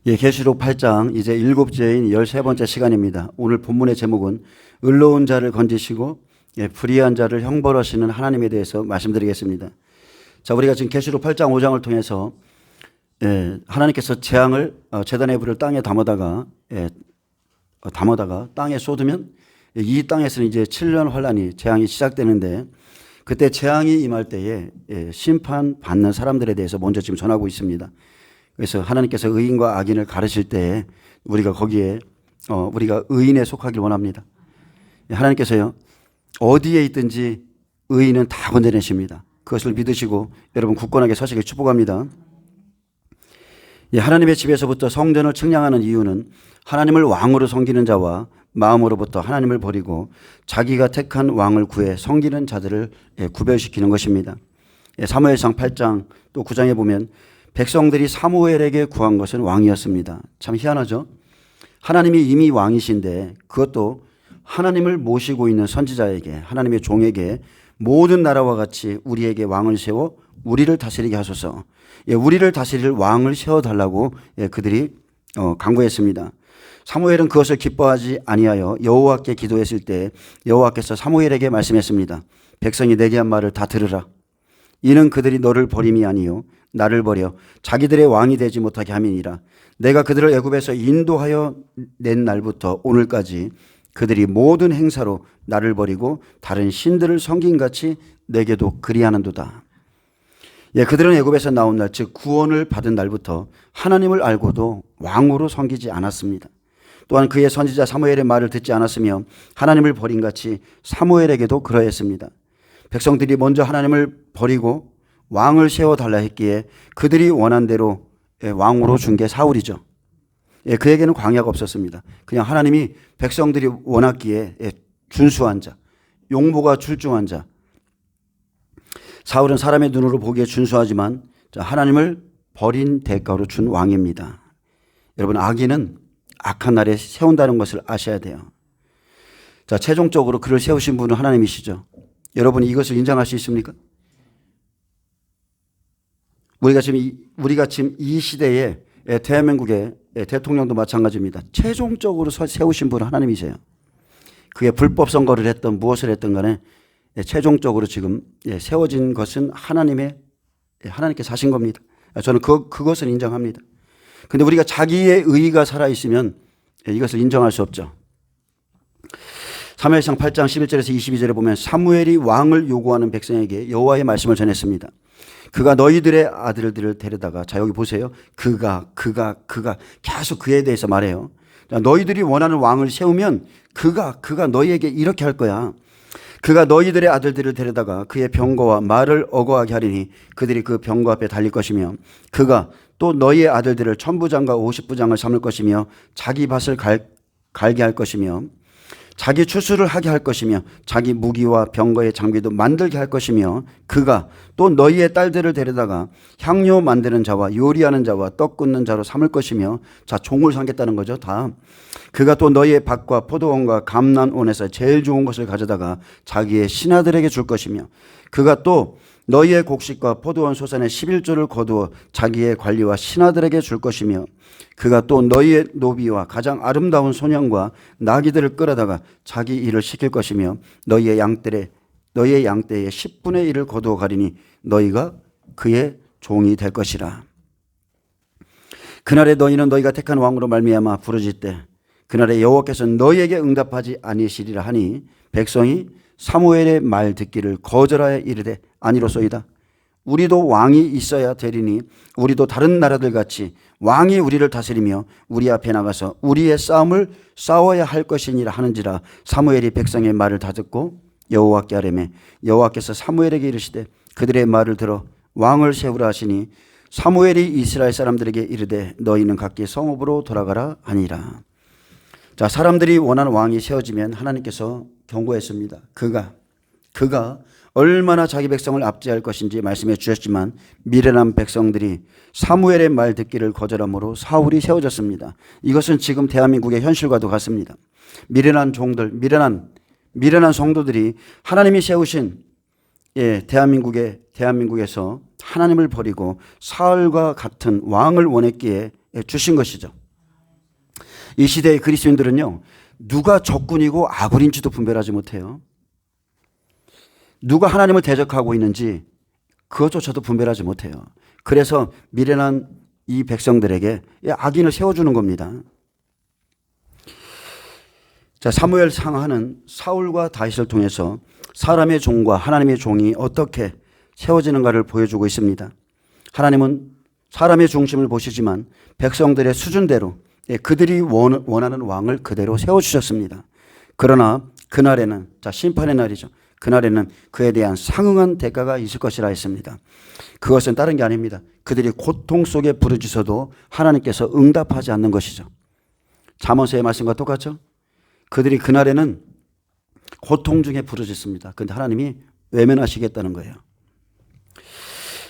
예, 계시록 8장 이제 7제인 13번째 시간입니다. 오늘 본문의 제목은 의로운 자를 건지시고 불의한 자를 형벌하시는 하나님에 대해서 말씀드리겠습니다. 자, 우리가 지금 계시록 8장 5장을 통해서 하나님께서 재앙을 제단의 불을 땅에 담아다가 땅에 쏟으면 이 땅에서는 이제 7년 환란이 재앙이 시작되는데, 그때 재앙이 임할 때에 심판받는 사람들에 대해서 먼저 지금 전하고 있습니다. 그래서 하나님께서 의인과 악인을 가르칠 때 우리가 거기에 우리가 의인에 속하길 원합니다. 하나님께서요, 어디에 있든지 의인은 다 건져내십니다. 그것을 믿으시고 여러분 굳건하게 서시길 축복합니다. 하나님의 집에서부터 성전을 측량하는 이유는 하나님을 왕으로 섬기는 자와 마음으로부터 하나님을 버리고 자기가 택한 왕을 구해 섬기는 자들을 구별시키는 것입니다. 사무엘상 8장 또 9장에 보면 백성들이 사무엘에게 구한 것은 왕이었습니다. 참 희한하죠. 하나님이 이미 왕이신데 그것도 하나님을 모시고 있는 선지자에게, 하나님의 종에게 모든 나라와 같이 우리에게 왕을 세워 우리를 다스리게 하소서, 우리를 다스릴 왕을 세워달라고 그들이 간구했습니다. 사무엘은 그것을 기뻐하지 아니하여 여호와께 기도했을 때 여호와께서 사무엘에게 말씀했습니다. 백성이 내게 한 말을 다 들으라. 이는 그들이 너를 버림이 아니요 나를 버려 자기들의 왕이 되지 못하게 함이니라. 내가 그들을 애굽에서 인도하여 낸 날부터 오늘까지 그들이 모든 행사로 나를 버리고 다른 신들을 섬김같이 내게도 그리하는도다. 그들은 애굽에서 나온 날, 즉 구원을 받은 날부터 하나님을 알고도 왕으로 섬기지 않았습니다. 또한 그의 선지자 사무엘의 말을 듣지 않았으며 하나님을 버림같이 사무엘에게도 그러했습니다. 백성들이 먼저 하나님을 버리고 왕을 세워달라 했기에 그들이 원한 대로 왕으로 준 게 사울이죠. 그에게는 광야가 없었습니다. 그냥 하나님이 백성들이 원했기에 준수한 자, 용모가 출중한 자. 사울은 사람의 눈으로 보기에 준수하지만 하나님을 버린 대가로 준 왕입니다. 여러분, 악인은 악한 날에 세운다는 것을 아셔야 돼요. 자, 최종적으로 그를 세우신 분은 하나님이시죠. 여러분이 이것을 인정할 수 있습니까? 우리가 지금 이 시대에 대한민국의 대통령도 마찬가지입니다. 최종적으로 세우신 분은 하나님이세요. 그게 불법 선거를 했던 무엇을 했던 간에 최종적으로 지금 세워진 것은 하나님께서 하신 겁니다. 저는 그것을 인정합니다. 근데 우리가 자기의 의의가 살아있으면 이것을 인정할 수 없죠. 사무엘상 8장 11절에서 22절에 보면 사무엘이 왕을 요구하는 백성에게 여호와의 말씀을 전했습니다. 그가 너희들의 아들들을 데려다가, 자 여기 보세요. 그가 계속 그에 대해서 말해요. 너희들이 원하는 왕을 세우면 그가 너희에게 이렇게 할 거야. 그가 너희들의 아들들을 데려다가 그의 병거와 말을 어거하게 하리니 그들이 그 병거 앞에 달릴 것이며, 그가 또 너희의 아들들을 1000부장과 50부장을 삼을 것이며 자기 밭을 갈게 할 것이며 자기 추수를 하게 할 것이며 자기 무기와 병거의 장비도 만들게 할 것이며, 그가 또 너희의 딸들을 데려다가 향료 만드는 자와 요리하는 자와 떡 굽는 자로 삼을 것이며, 자 종을 삼겠다는 거죠. 다. 그가 또 너희의 밭과 포도원과 감람원에서 제일 좋은 것을 가져다가 자기의 신하들에게 줄 것이며, 그가 또 너희의 곡식과 포도원 소산의 11조를 거두어 자기의 관리와 신하들에게 줄 것이며, 그가 또 너희의 노비와 가장 아름다운 소년과 나귀들을 끌어다가 자기 일을 시킬 것이며, 너희의 양떼의 10분의 1을 거두어 가리니 너희가 그의 종이 될 것이라. 그날에 너희는 너희가 택한 왕으로 말미암아 부르짖을 때 그날에 여호와께서 너희에게 응답하지 아니시리라 하니, 백성이 사무엘의 말 듣기를 거절하여 이르되 아니로소이다. 우리도 왕이 있어야 되리니 우리도 다른 나라들 같이 왕이 우리를 다스리며 우리 앞에 나가서 우리의 싸움을 싸워야 할 것이니라 하는지라. 사무엘이 백성의 말을 다 듣고 여호와께 아뢰매 여호와께서 사무엘에게 이르시되 그들의 말을 들어 왕을 세우라 하시니, 사무엘이 이스라엘 사람들에게 이르되 너희는 각기 성읍으로 돌아가라 하니라. 자, 사람들이 원하는 왕이 세워지면 하나님께서 경고했습니다. 그가 얼마나 자기 백성을 압제할 것인지 말씀해 주셨지만 미련한 백성들이 사무엘의 말 듣기를 거절함으로 사울이 세워졌습니다. 이것은 지금 대한민국의 현실과도 같습니다. 미련한 종들, 미련한 성도들이 하나님이 세우신 대한민국에서 하나님을 버리고 사울과 같은 왕을 원했기에 주신 것이죠. 이 시대의 그리스도인들은요, 누가 적군이고 아군인지도 분별하지 못해요. 누가 하나님을 대적하고 있는지 그것조차도 분별하지 못해요. 그래서 미련한 이 백성들에게 악인을 세워주는 겁니다. 자, 사무엘 상하는 사울과 다윗을 통해서 사람의 종과 하나님의 종이 어떻게 세워지는가를 보여주고 있습니다. 하나님은 사람의 중심을 보시지만 백성들의 수준대로 그들이 원하는 왕을 그대로 세워주셨습니다. 그러나 그날에는, 자, 심판의 날이죠. 그날에는 그에 대한 상응한 대가가 있을 것이라 했습니다. 그것은 다른 게 아닙니다. 그들이 고통 속에 부르짖어도 하나님께서 응답하지 않는 것이죠. 잠언서의 말씀과 똑같죠. 그들이 그날에는 고통 중에 부르짖습니다. 그런데 하나님이 외면하시겠다는 거예요.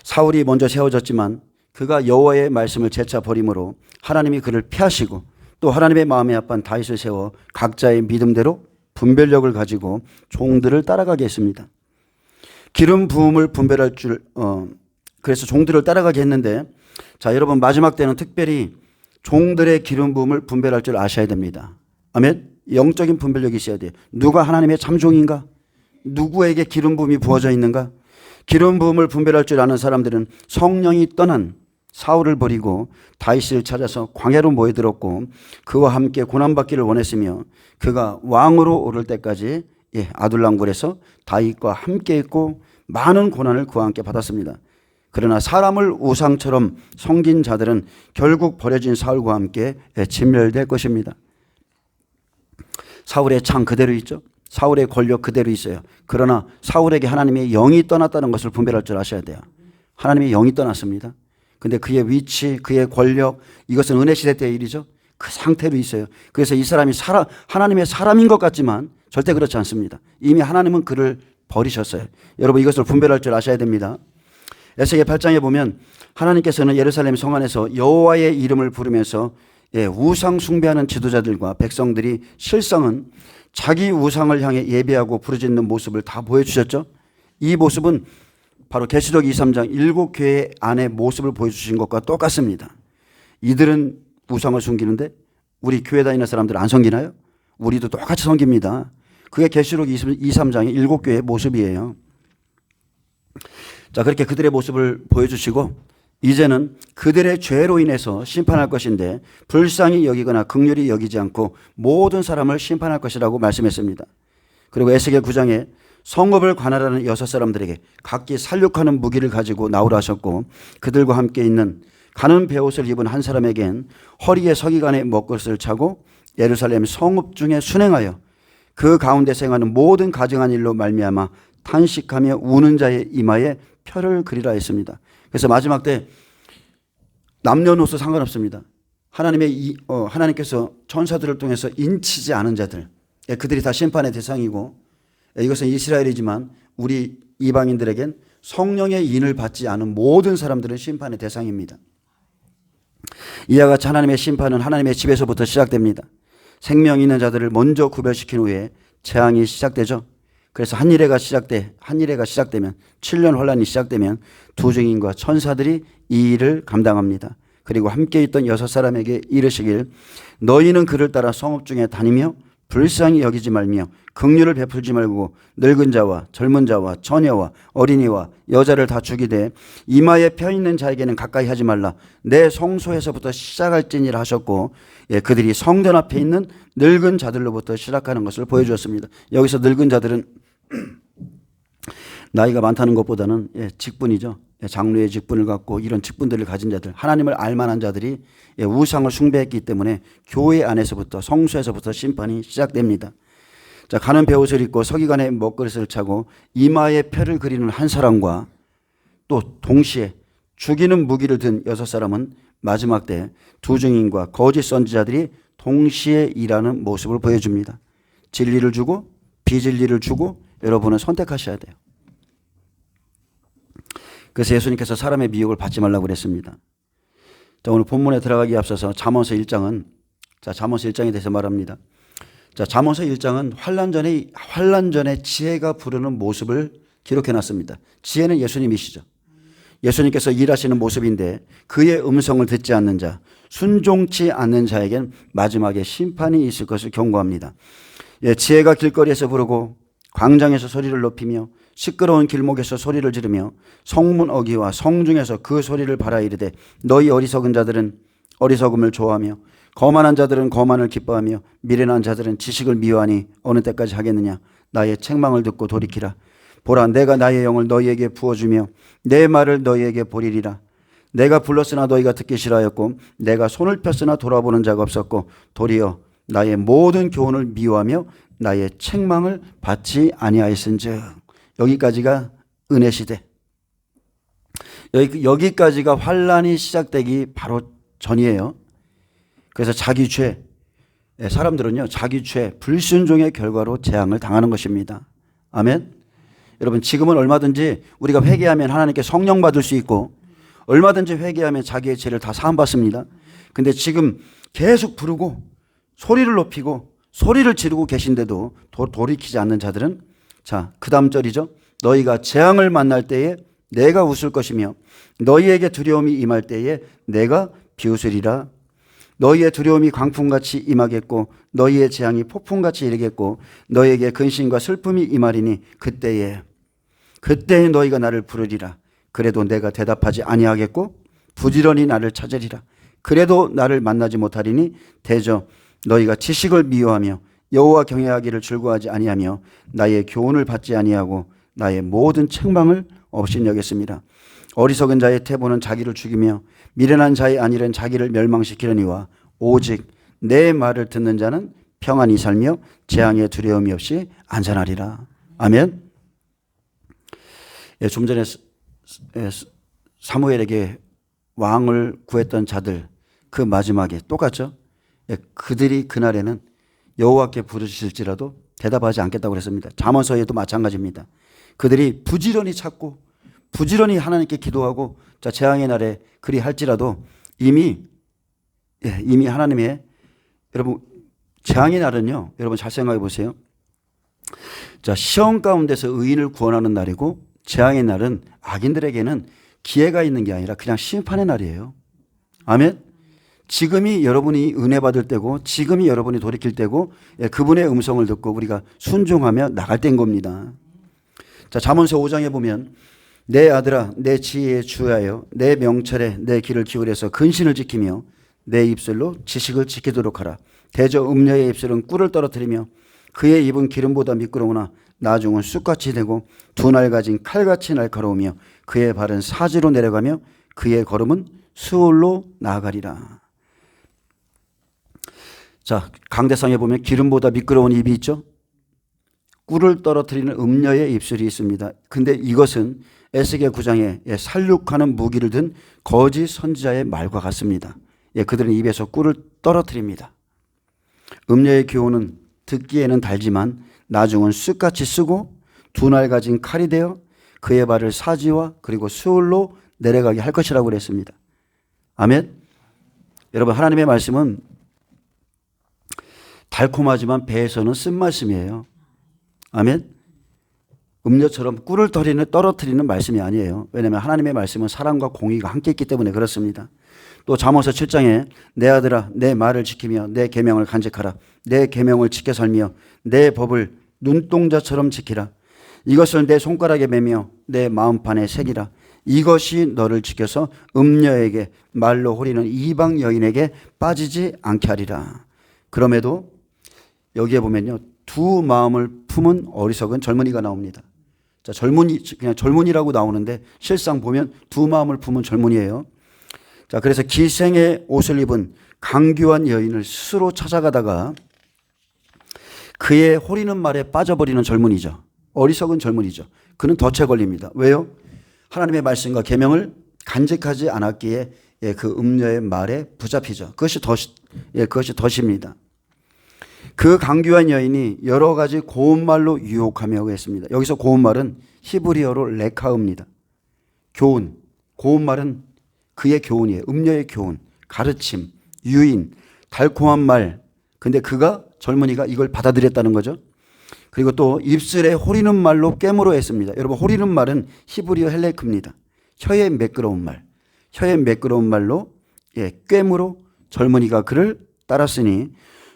사울이 먼저 세워졌지만 그가 여호와의 말씀을 재차 버림으로 하나님이 그를 피하시고 또 하나님의 마음에 합한 다윗을 세워 각자의 믿음대로 분별력을 가지고 종들을 따라가게 했습니다. 기름 부음을 분별할 줄 그래서 종들을 따라가게 했는데, 자, 여러분, 마지막 때는 특별히 종들의 기름 부음을 분별할 줄 아셔야 됩니다. 아멘. 영적인 분별력이 있어야 돼요. 누가 하나님의 참종인가? 누구에게 기름 부음이 부어져 있는가? 기름 부음을 분별할 줄 아는 사람들은 성령이 떠난 사울을 버리고 다윗을 찾아서 광야로 모여들었고 그와 함께 고난받기를 원했으며 그가 왕으로 오를 때까지 아둘람굴에서 다윗과 함께 있고 많은 고난을 그와 함께 받았습니다. 그러나 사람을 우상처럼 섬긴 자들은 결국 버려진 사울과 함께 진멸될 것입니다. 사울의 창 그대로 있죠. 사울의 권력 그대로 있어요. 그러나 사울에게 하나님의 영이 떠났다는 것을 분별할 줄 아셔야 돼요. 하나님의 영이 떠났습니다. 근데 그의 위치, 그의 권력, 이것은 은혜 시대 때의 일이죠. 그 상태로 있어요. 그래서 이 사람이 하나님의 사람인 것 같지만 절대 그렇지 않습니다. 이미 하나님은 그를 버리셨어요. 여러분, 이것을 분별할 줄 아셔야 됩니다. 에스겔 8장에 보면 하나님께서는 예루살렘 성 안에서 여호와의 이름을 부르면서 우상 숭배하는 지도자들과 백성들이 실상은 자기 우상을 향해 예배하고 부르짖는 모습을 다 보여주셨죠. 이 모습은 바로 계시록 23장 7교회 안의 모습을 보여주신 것과 똑같습니다. 이들은 우상을 숨기는데 우리 교회 다니는 사람들은 안 섬기나요? 우리도 똑같이 섬깁니다. 그게 계시록 23장의 7교회의 모습이에요. 자, 그렇게 그들의 모습을 보여주시고 이제는 그들의 죄로 인해서 심판할 것인데 불쌍히 여기거나 긍휼히 여기지 않고 모든 사람을 심판할 것이라고 말씀했습니다. 그리고 에스겔 9장에 성읍을 관할하는 6사람들에게 각기 살육하는 무기를 가지고 나오라 하셨고 그들과 함께 있는 가는 베옷을 입은 한 사람에겐 허리에 서기관의 먹것을 차고 예루살렘 성읍 중에 순행하여 그 가운데 생하는 모든 가증한 일로 말미암아 탄식하며 우는 자의 이마에 표를 그리라 했습니다. 그래서 마지막 때 남녀노소 상관없습니다. 하나님께서 천사들을 통해서 인치지 않은 자들, 그들이 다 심판의 대상이고 이것은 이스라엘이지만 우리 이방인들에겐 성령의 인을 받지 않은 모든 사람들은 심판의 대상입니다. 이와 같이 하나님의 심판은 하나님의 집에서부터 시작됩니다. 생명 있는 자들을 먼저 구별시킨 후에 재앙이 시작되죠. 그래서 한 일회가 시작되면 7년 환란이 시작되면 두 증인과 천사들이 이 일을 감당합니다. 그리고 함께 있던 6사람에게 이르시길 너희는 그를 따라 성읍 중에 다니며 불쌍히 여기지 말며 긍휼을 베풀지 말고 늙은 자와 젊은 자와 처녀와 어린이와 여자를 다 죽이되 이마에 펴 있는 자에게는 가까이 하지 말라. 내 성소에서부터 시작할지니라 하셨고 그들이 성전 앞에 있는 늙은 자들로부터 시작하는 것을 보여주었습니다. 여기서 늙은 자들은 나이가 많다는 것보다는 직분이죠. 장로의 직분을 갖고 이런 직분들을 가진 자들, 하나님을 알만한 자들이 우상을 숭배했기 때문에 교회 안에서부터 성소에서부터 심판이 시작됩니다. 자, 가는 베옷을 입고 서기관의 먹그릇을 차고 이마에 표를 그리는 한 사람과 또 동시에 죽이는 무기를 든 6사람은 마지막 때 두 증인과 거짓 선지자들이 동시에 일하는 모습을 보여줍니다. 진리를 주고 비진리를 주고 여러분은 선택하셔야 돼요. 그래서 예수님께서 사람의 미혹을 받지 말라고 그랬습니다. 자, 오늘 본문에 들어가기에 앞서서 잠언서 1장은 잠언서 1장에 대해서 말합니다. 자, 잠언서 1장은 환난 전에 지혜가 부르는 모습을 기록해 놨습니다. 지혜는 예수님이시죠. 예수님께서 일하시는 모습인데 그의 음성을 듣지 않는 자, 순종치 않는 자에겐 마지막에 심판이 있을 것을 경고합니다. 지혜가 길거리에서 부르고 광장에서 소리를 높이며 시끄러운 길목에서 소리를 지르며 성문 어귀와 성중에서 그 소리를 발하 이르되 너희 어리석은 자들은 어리석음을 좋아하며 거만한 자들은 거만을 기뻐하며 미련한 자들은 지식을 미워하니 어느 때까지 하겠느냐. 나의 책망을 듣고 돌이키라. 보라, 내가 나의 영을 너희에게 부어주며 내 말을 너희에게 보리리라. 내가 불렀으나 너희가 듣기 싫어하였고 내가 손을 폈으나 돌아보는 자가 없었고 도리어 나의 모든 교훈을 미워하며 나의 책망을 받지 아니하였은즉. 여기까지가 은혜 시대. 여기까지가 환란이 시작되기 바로 전이에요. 그래서 자기 죄, 사람들은요 자기 죄, 불순종의 결과로 재앙을 당하는 것입니다. 아멘. 여러분, 지금은 얼마든지 우리가 회개하면 하나님께 성령 받을 수 있고 얼마든지 회개하면 자기의 죄를 다 사함받습니다. 근데 지금 계속 부르고 소리를 높이고 소리를 지르고 계신데도 돌이키지 않는 자들은, 자, 그 다음 절이죠. 너희가 재앙을 만날 때에 내가 웃을 것이며 너희에게 두려움이 임할 때에 내가 비웃으리라. 너희의 두려움이 광풍같이 임하겠고 너희의 재앙이 폭풍같이 이르겠고 너희에게 근심과 슬픔이 임하리니 그때에 너희가 나를 부르리라. 그래도 내가 대답하지 아니하겠고 부지런히 나를 찾으리라. 그래도 나를 만나지 못하리니 대저 너희가 지식을 미워하며 여호와 경외하기를 즐거워하지 아니하며 나의 교훈을 받지 아니하고 나의 모든 책망을 없이 여겼습니다. 어리석은 자의 태보는 자기를 죽이며 미련한 자의 안일은 자기를 멸망시키려니와 오직 내 말을 듣는 자는 평안히 살며 재앙의 두려움이 없이 안전하리라. 아멘. 좀 전에 사무엘에게 왕을 구했던 자들, 그 마지막에 똑같죠. 그들이 그날에는 여호와께 부르실지라도 대답하지 않겠다고 그랬습니다. 잠언서에도 마찬가지입니다. 그들이 부지런히 찾고 부지런히 하나님께 기도하고 자, 재앙의 날에 그리 할지라도 이미 하나님의, 여러분, 재앙의 날은요, 여러분 잘 생각해 보세요. 자, 시험 가운데서 의인을 구원하는 날이고 재앙의 날은 악인들에게는 기회가 있는 게 아니라 그냥 심판의 날이에요. 아멘. 지금이 여러분이 은혜 받을 때고 지금이 여러분이 돌이킬 때고 그분의 음성을 듣고 우리가 순종하며 나갈 때인 겁니다. 자, 잠언서 5장에 보면 내 아들아 내 지혜에 주하여 내 명철에 내 귀를 기울여서 근신을 지키며 내 입술로 지식을 지키도록 하라. 대저 음녀의 입술은 꿀을 떨어뜨리며 그의 입은 기름보다 미끄러우나 나중은 쑥같이 되고 두 날 가진 칼같이 날카로우며 그의 발은 사지로 내려가며 그의 걸음은 수월로 나아가리라. 자, 강대상에 보면 기름보다 미끄러운 입이 있죠. 꿀을 떨어뜨리는 음녀의 입술이 있습니다. 근데 이것은 에스겔 9장에 살육하는 무기를 든 거짓 선지자의 말과 같습니다. 그들은 입에서 꿀을 떨어뜨립니다. 음녀의 교훈은 듣기에는 달지만 나중은 쑥같이 쓰고 두 날 가진 칼이 되어 그의 발을 사지와 그리고 수월로 내려가게 할 것이라고 그랬습니다. 아멘. 여러분, 하나님의 말씀은 달콤하지만 배에서는 쓴 말씀이에요. 아멘. 음료처럼 꿀을 떨어뜨리는 말씀이 아니에요. 왜냐하면 하나님의 말씀은 사랑과 공의가 함께 있기 때문에 그렇습니다. 또 잠언서 7장에 내 아들아 내 말을 지키며 내 계명을 간직하라. 내 계명을 지켜 살며 내 법을 눈동자처럼 지키라. 이것을 내 손가락에 매며 내 마음판에 새기라. 이것이 너를 지켜서 음녀에게 말로 호리는 이방 여인에게 빠지지 않게 하리라. 그럼에도 여기에 보면요, 두 마음을 품은 어리석은 젊은이가 나옵니다. 자, 그냥 젊은이라고 나오는데 실상 보면 두 마음을 품은 젊은이에요. 자, 그래서 기생의 옷을 입은 강교한 여인을 스스로 찾아가다가 그의 호리는 말에 빠져버리는 젊은이죠. 어리석은 젊은이죠. 그는 덫에 걸립니다. 왜요? 하나님의 말씀과 계명을 간직하지 않았기에 그 음녀의 말에 붙잡히죠. 그것이 덫입니다. 그 강교한 여인이 여러 가지 고운말로 유혹하며 했습니다. 여기서 고운말은 히브리어로 레카입니다. 교훈, 고운말은 그의 교훈이에요. 음녀의 교훈, 가르침, 유인, 달콤한 말. 근데 젊은이가 이걸 받아들였다는 거죠. 그리고 또 입술에 호리는 말로 꿰물어 했습니다. 여러분, 호리는 말은 히브리어 헬레크입니다. 혀의 매끄러운 말. 혀의 매끄러운 말로 꿰물어 젊은이가 그를 따랐으니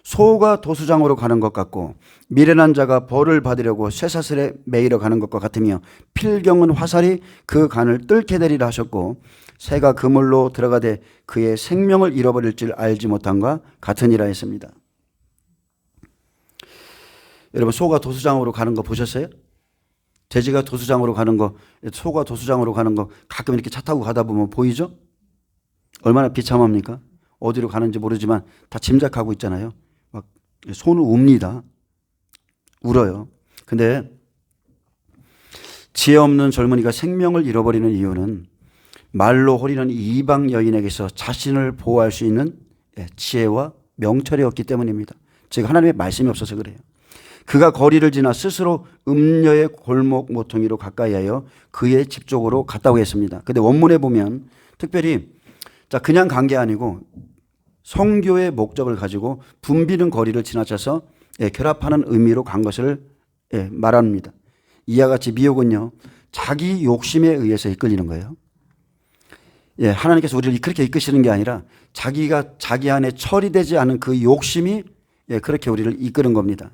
소가 도수장으로 가는 것 같고 미련한 자가 벌을 받으려고 쇠사슬에 매이러 가는 것과 같으며 필경은 화살이 그 간을 뚫게 되리라 하셨고 새가 그물로 들어가되 그의 생명을 잃어버릴 줄 알지 못함과 같으니라 했습니다. 여러분, 소가 도수장으로 가는 거 보셨어요? 돼지가 도수장으로 가는 거, 소가 도수장으로 가는 거 가끔 이렇게 차 타고 가다 보면 보이죠? 얼마나 비참합니까? 어디로 가는지 모르지만 다 짐작하고 있잖아요. 막 소는 웁니다. 울어요. 근데 지혜 없는 젊은이가 생명을 잃어버리는 이유는 말로 호리는 이방 여인에게서 자신을 보호할 수 있는 지혜와 명철이 없기 때문입니다. 즉 하나님의 말씀이 없어서 그래요. 그가 거리를 지나 스스로 음녀의 골목 모퉁이로 가까이 하여 그의 집 쪽으로 갔다고 했습니다. 근데 원문에 보면 특별히 그냥 간 게 아니고 성교의 목적을 가지고 붐비는 거리를 지나쳐서 결합하는 의미로 간 것을 말합니다. 이와 같이 미혹은요, 자기 욕심에 의해서 이끌리는 거예요. 하나님께서 우리를 그렇게 이끄시는 게 아니라 자기가 자기 안에 처리되지 않은 그 욕심이 그렇게 우리를 이끄는 겁니다.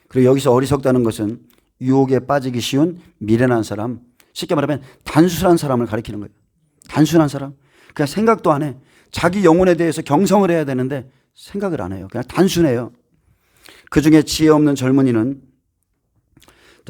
그리고 여기서 어리석다는 것은 유혹에 빠지기 쉬운 미련한 사람, 쉽게 말하면 단순한 사람을 가리키는 거예요. 단순한 사람. 그냥 생각도 안 해. 자기 영혼에 대해서 경성을 해야 되는데 생각을 안 해요. 그냥 단순해요. 그중에 지혜 없는 젊은이는,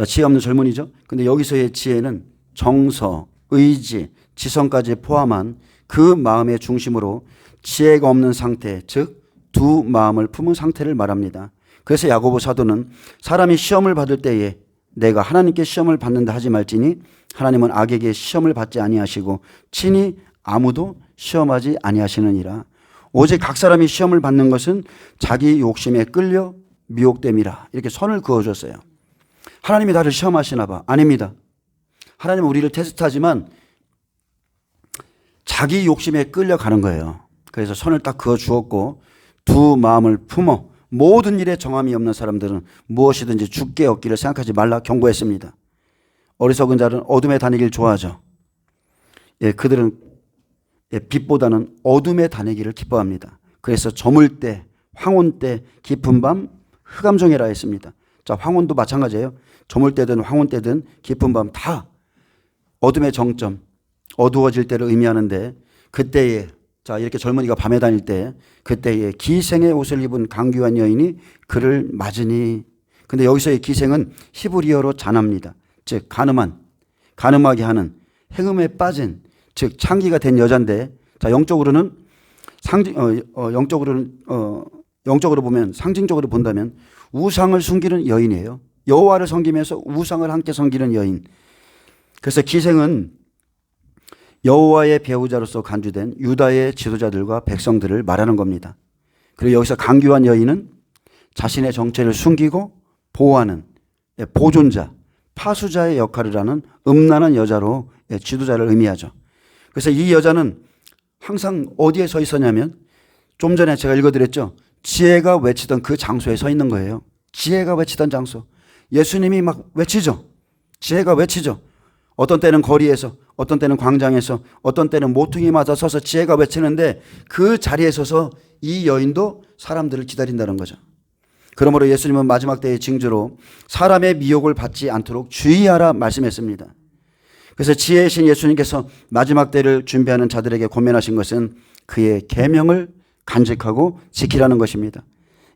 지혜 없는 젊은이죠. 근데 여기서의 지혜는 정서, 의지, 지성까지 포함한 그 마음의 중심으로 지혜가 없는 상태, 즉 두 마음을 품은 상태를 말합니다. 그래서 야고보 사도는 사람이 시험을 받을 때에 내가 하나님께 시험을 받는다 하지 말지니 하나님은 악에게 시험을 받지 아니하시고 친히 아무도 시험하지 아니하시느니라. 오직 각 사람이 시험을 받는 것은 자기 욕심에 끌려 미혹됨이라. 이렇게 선을 그어줬어요. 하나님이 나를 시험하시나 봐. 아닙니다. 하나님은 우리를 테스트하지만 자기 욕심에 끌려가는 거예요. 그래서 선을 딱 그어 주었고 두 마음을 품어 모든 일에 정함이 없는 사람들은 무엇이든지 죽게 얻기를 생각하지 말라 경고했습니다. 어리석은 자는 어둠에 다니길 좋아하죠. 그들은 빛보다는 어둠에 다니기를 기뻐합니다. 그래서 저물 때, 황혼 때, 깊은 밤, 흑암종이라 했습니다. 자, 황혼도 마찬가지예요. 저물 때든 황혼 때든 깊은 밤 다 어둠의 정점, 어두워질 때를 의미하는데 그때에 이렇게 젊은이가 밤에 다닐 때 그때에 기생의 옷을 입은 강귀한 여인이 그를 맞으니. 근데 여기서의 기생은 히브리어로 자나입니다. 즉 가늠하게 하는, 행음에 빠진, 즉 창기가 된 여자인데 영적으로는 영적으로 보면, 상징적으로 본다면 우상을 숨기는 여인이에요. 여호와를 섬기면서 우상을 함께 섬기는 여인. 그래서 기생은 여호와의 배우자로서 간주된 유다의 지도자들과 백성들을 말하는 겁니다. 그리고 여기서 강귀한 여인은 자신의 정체를 숨기고 보호하는 보존자, 파수자의 역할을 하는 음란한 여자로 지도자를 의미하죠. 그래서 이 여자는 항상 어디에 서 있었냐면 좀 전에 제가 읽어드렸죠. 지혜가 외치던 그 장소에 서 있는 거예요. 지혜가 외치던 장소. 예수님이 막 외치죠. 지혜가 외치죠. 어떤 때는 거리에서, 어떤 때는 광장에서, 어떤 때는 모퉁이 맞아 서서 지혜가 외치는데 그 자리에 서서 이 여인도 사람들을 기다린다는 거죠. 그러므로 예수님은 마지막 때의 징조로 사람의 미혹을 받지 않도록 주의하라 말씀했습니다. 그래서 지혜의 신 예수님께서 마지막 때를 준비하는 자들에게 권면하신 것은 그의 계명을 간직하고 지키라는 것입니다.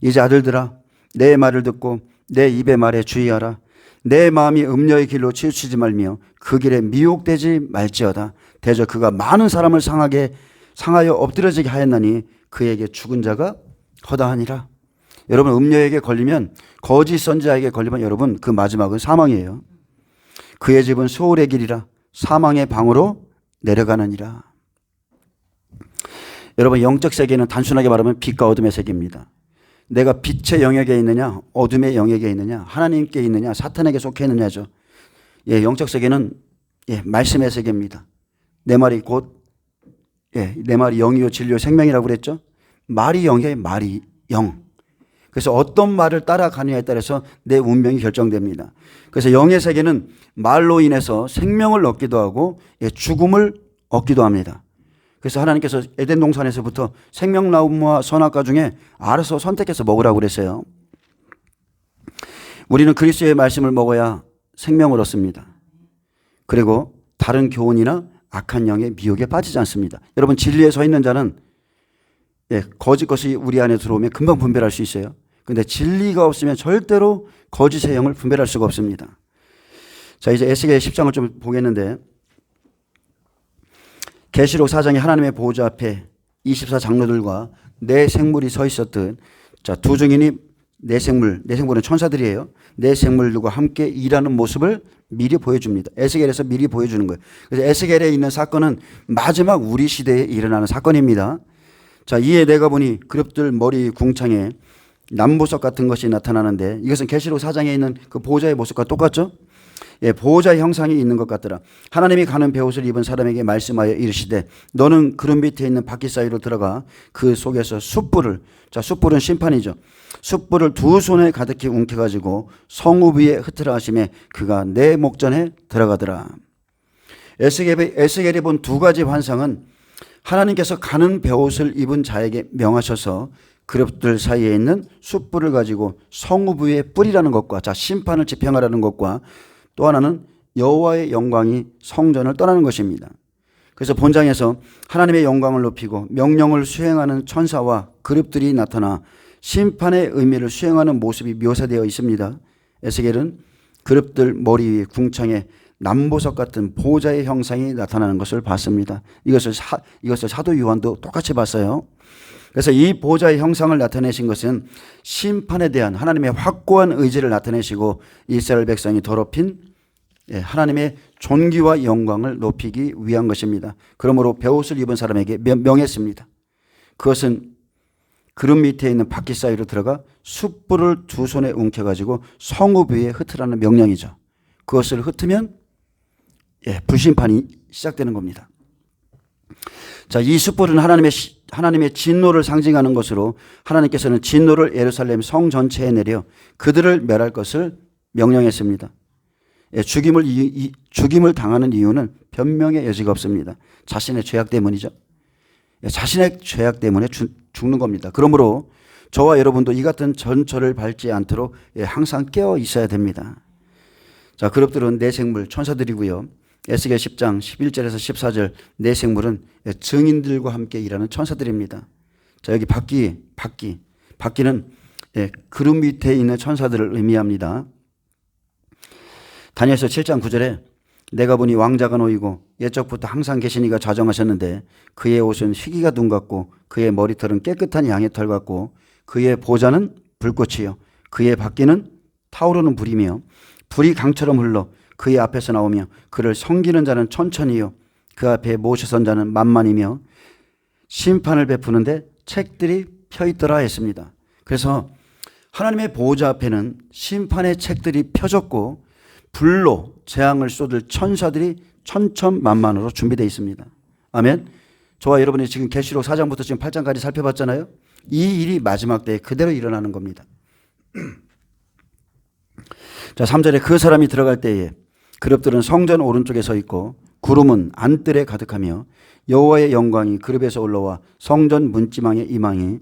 이제 아들들아, 내 말을 듣고 내 입의 말에 주의하라. 내 마음이 음녀의 길로 치우치지 말며 그 길에 미혹되지 말지어다. 대저 그가 많은 사람을 상하여 엎드려지게 하였나니 그에게 죽은 자가 허다하니라. 여러분, 음녀에게 걸리면, 거짓 선지자에게 걸리면 여러분 그 마지막은 사망이에요. 그의 집은 소울의 길이라 사망의 방으로 내려가느니라. 여러분, 영적 세계는 단순하게 말하면 빛과 어둠의 세계입니다. 내가 빛의 영역에 있느냐 어둠의 영역에 있느냐, 하나님께 있느냐 사탄에게 속해 있느냐죠. 영적 세계는 말씀의 세계입니다. 내 말이 내 말이 영이요 진리요 생명이라고 그랬죠. 말이 영이에요. 말이 영. 그래서 어떤 말을 따라가느냐에 따라서 내 운명이 결정됩니다. 그래서 영의 세계는 말로 인해서 생명을 얻기도 하고 죽음을 얻기도 합니다. 그래서 하나님께서 에덴 동산에서부터 생명나무와 선악과 중에 알아서 선택해서 먹으라고 그랬어요. 우리는 그리스도의 말씀을 먹어야 생명을 얻습니다. 그리고 다른 교훈이나 악한 영의 미혹에 빠지지 않습니다. 여러분, 진리에 서 있는 자는 거짓 것이 우리 안에 들어오면 금방 분별할 수 있어요. 그런데 진리가 없으면 절대로 거짓의 영을 분별할 수가 없습니다. 자, 이제 에스겔 10장을 좀 보겠는데, 계시록 4장에 하나님의 보호자 앞에 24장로들과 네 생물이 서 있었듯, 자, 두 증인이 네 생물은 천사들이에요. 네 생물들과 함께 일하는 모습을 미리 보여줍니다. 에스겔에서 미리 보여주는 거예요. 그래서 에스겔에 있는 사건은 마지막 우리 시대에 일어나는 사건입니다. 자, 이에 내가 보니 그룹들 머리 궁창에 남보석 같은 것이 나타나는데, 이것은 계시록 4장에 있는 그 보호자의 모습과 똑같죠? 보호자의 형상이 있는 것 같더라. 하나님이 가는 베옷을 입은 사람에게 말씀하여 이르시되, 너는 구름 밑에 있는 바퀴 사이로 들어가 그 속에서 숯불을, 자, 숯불은 심판이죠. 숯불을 두 손에 가득히 움켜가지고 성읍 위에 흩으라 하심에 그가 내 목전에 들어가더라. 에스겔이 본 두 가지 환상은 하나님께서 가는 베옷을 입은 자에게 명하셔서 그룹들 사이에 있는 숯불을 가지고 성읍 위에 뿌리라는 것과, 자, 심판을 집행하라는 것과, 또 하나는 여호와의 영광이 성전을 떠나는 것입니다. 그래서 본장에서 하나님의 영광을 높이고 명령을 수행하는 천사와 그룹들이 나타나 심판의 의미를 수행하는 모습이 묘사되어 있습니다. 에스겔은 그룹들 머리 위에 궁창에 남보석 같은 보호자의 형상이 나타나는 것을 봤습니다. 이것을 사도 요한도 똑같이 봤어요. 그래서 이 보호자의 형상을 나타내신 것은 심판에 대한 하나님의 확고한 의지를 나타내시고 이스라엘 백성이 더럽힌 하나님의 존귀와 영광을 높이기 위한 것입니다. 그러므로 베옷을 입은 사람에게 명했습니다. 그것은 구름 밑에 있는 바퀴 사이로 들어가 숯불을 두 손에 움켜가지고 성읍 위에 흩으라는 명령이죠. 그것을 흩으면 불심판이 시작되는 겁니다. 자, 이 숯불은 하나님의 진노를 상징하는 것으로 하나님께서는 진노를 예루살렘 성 전체에 내려 그들을 멸할 것을 명령했습니다. 죽임을 당하는 이유는 변명의 여지가 없습니다. 자신의 죄악 때문이죠. 자신의 죄악 때문에 죽는 겁니다. 그러므로 저와 여러분도 이 같은 전철을 밟지 않도록 항상 깨어 있어야 됩니다. 자, 그룹들은 네 생물 천사들이고요. 에스겔 10장 11절에서 14절 네 생물은 증인들과 함께 일하는 천사들입니다. 자, 여기 바퀴는 구름 밑에 있는 천사들을 의미합니다. 다니엘서 7장 9절에 내가 보니 왕자가 놓이고 옛적부터 항상 계시니가 좌정하셨는데 그의 옷은 희기가 둔 같고 그의 머리털은 깨끗한 양의 털 같고 그의 보좌는 불꽃이요 그의 바퀴는 타오르는 불이며 불이 강처럼 흘러 그의 앞에서 나오며 그를 섬기는 자는 천천히요 그 앞에 모셔선 자는 만만이며 심판을 베푸는데 책들이 펴있더라 했습니다. 그래서 하나님의 보호자 앞에는 심판의 책들이 펴졌고 불로 재앙을 쏟을 천사들이 천천만만으로 준비되어 있습니다. 아멘. 저와 여러분이 지금 계시록 4장부터 지금 8장까지 살펴봤잖아요. 이 일이 마지막 때에 그대로 일어나는 겁니다. 자, 3절에 그 사람이 들어갈 때에 그룹들은 성전 오른쪽에 서 있고 구름은 안뜰에 가득하며 여호와의 영광이 그룹에서 올라와 성전 문지방에 임하니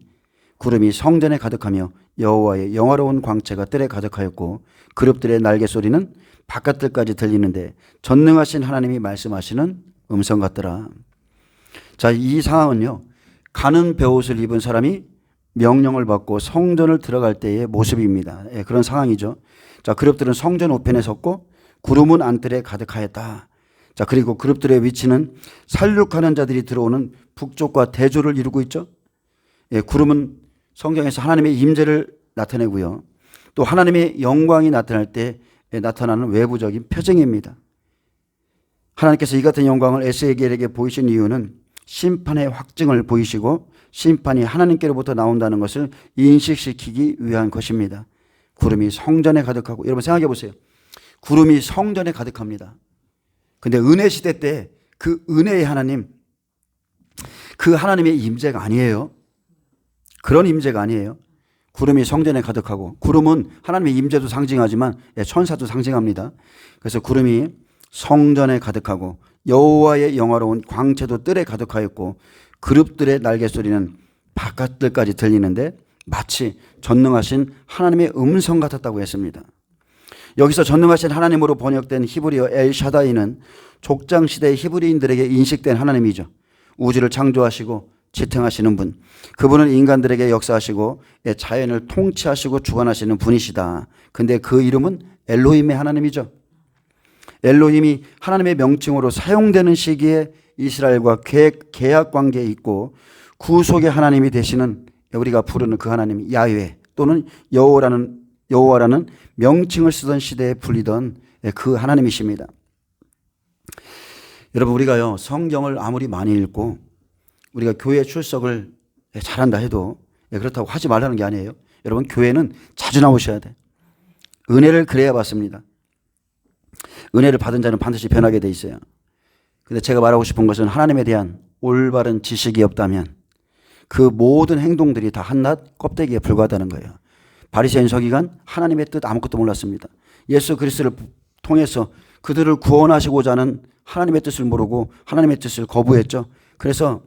구름이 성전에 가득하며 여호와의 영화로운 광채가 뜰에 가득하였고 그룹들의 날개 소리는 바깥뜰까지 들리는데 전능하신 하나님이 말씀하시는 음성 같더라. 자, 이 상황은요, 가는 베옷을 입은 사람이 명령을 받고 성전을 들어갈 때의 모습입니다. 그런 상황이죠. 자, 그룹들은 성전 우편에 섰고 구름은 안뜰에 가득하였다. 자, 그리고 그룹들의 위치는 살육하는 자들이 들어오는 북쪽과 대조를 이루고 있죠. 구름은 성경에서 하나님의 임재를 나타내고요. 또 하나님의 영광이 나타날 때 나타나는 외부적인 표징입니다. 하나님께서 이 같은 영광을 에스겔에게 보이신 이유는 심판의 확증을 보이시고 심판이 하나님께로부터 나온다는 것을 인식시키기 위한 것입니다. 구름이 성전에 가득하고, 여러분 생각해 보세요. 구름이 성전에 가득합니다. 근데 은혜 시대 때 그 은혜의 하나님, 그 하나님의 임재가 아니에요. 그런 임재가 아니에요. 구름이 성전에 가득하고, 구름은 하나님의 임재도 상징하지만 천사도 상징합니다. 그래서 구름이 성전에 가득하고 여호와의 영화로운 광채도 뜰에 가득하였고 그룹들의 날개 소리는 바깥들까지 들리는데 마치 전능하신 하나님의 음성 같았다고 했습니다. 여기서 전능하신 하나님으로 번역된 히브리어 엘샤다이는 족장시대의 히브리인들에게 인식된 하나님이죠. 우주를 창조하시고 지탱하시는 분, 그분은 인간들에게 역사하시고 자연을 통치하시고 주관하시는 분이시다. 근데 그 이름은 엘로힘의 하나님이죠. 엘로힘이 하나님의 명칭으로 사용되는 시기에 이스라엘과 계약 관계에 있고 구속의 하나님이 되시는, 우리가 부르는 그 하나님 야훼 또는 여호와라는 명칭을 쓰던 시대에 불리던 그 하나님이십니다. 여러분, 우리가요 성경을 아무리 많이 읽고 우리가 교회 출석을 잘한다 해도 그렇다고 하지 말라는 게 아니에요. 여러분, 교회는 자주 나오셔야 돼. 은혜를 그래야 받습니다. 은혜를 받은 자는 반드시 변하게 돼 있어요. 근데 제가 말하고 싶은 것은 하나님에 대한 올바른 지식이 없다면 그 모든 행동들이 다 한낱 껍데기에 불과하다는 거예요. 바리새인 서기관 하나님의 뜻 아무것도 몰랐습니다. 예수 그리스도를 통해서 그들을 구원하시고자 하는 하나님의 뜻을 모르고 하나님의 뜻을 거부했죠. 그래서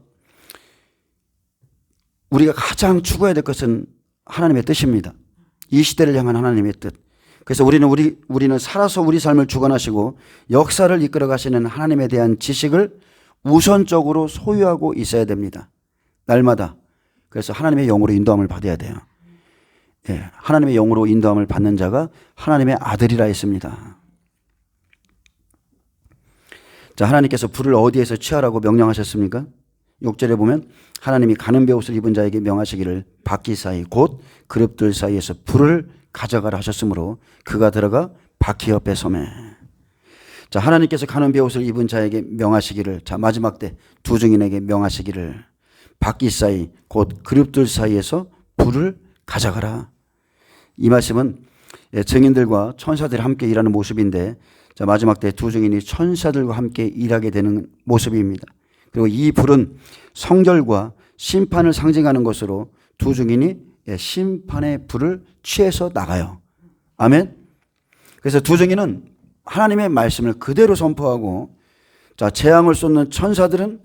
우리가 가장 추구해야 될 것은 하나님의 뜻입니다. 이 시대를 향한 하나님의 뜻. 그래서 우리는 살아서 우리 삶을 주관하시고 역사를 이끌어 가시는 하나님에 대한 지식을 우선적으로 소유하고 있어야 됩니다. 날마다. 그래서 하나님의 영으로 인도함을 받아야 돼요. 하나님의 영으로 인도함을 받는 자가 하나님의 아들이라 했습니다. 자, 하나님께서 불을 어디에서 취하라고 명령하셨습니까? 6절에 보면 하나님이 가는 베옷을 입은 자에게 명하시기를 바퀴 사이 곧 그룹들 사이에서 불을 가져가라 하셨으므로 그가 들어가 바퀴 옆에 서매. 자, 하나님께서 가는 베옷을 입은 자에게 명하시기를, 자 마지막 때 두 증인에게 명하시기를 바퀴 사이 곧 그룹들 사이에서 불을 가져가라. 이 말씀은 증인들과 천사들이 함께 일하는 모습인데, 자 마지막 때 두 증인이 천사들과 함께 일하게 되는 모습입니다. 그리고 이 불은 성결과 심판을 상징하는 것으로 두 증인이 심판의 불을 취해서 나가요. 아멘. 그래서 두 증인은 하나님의 말씀을 그대로 선포하고, 자 재앙을 쏟는 천사들은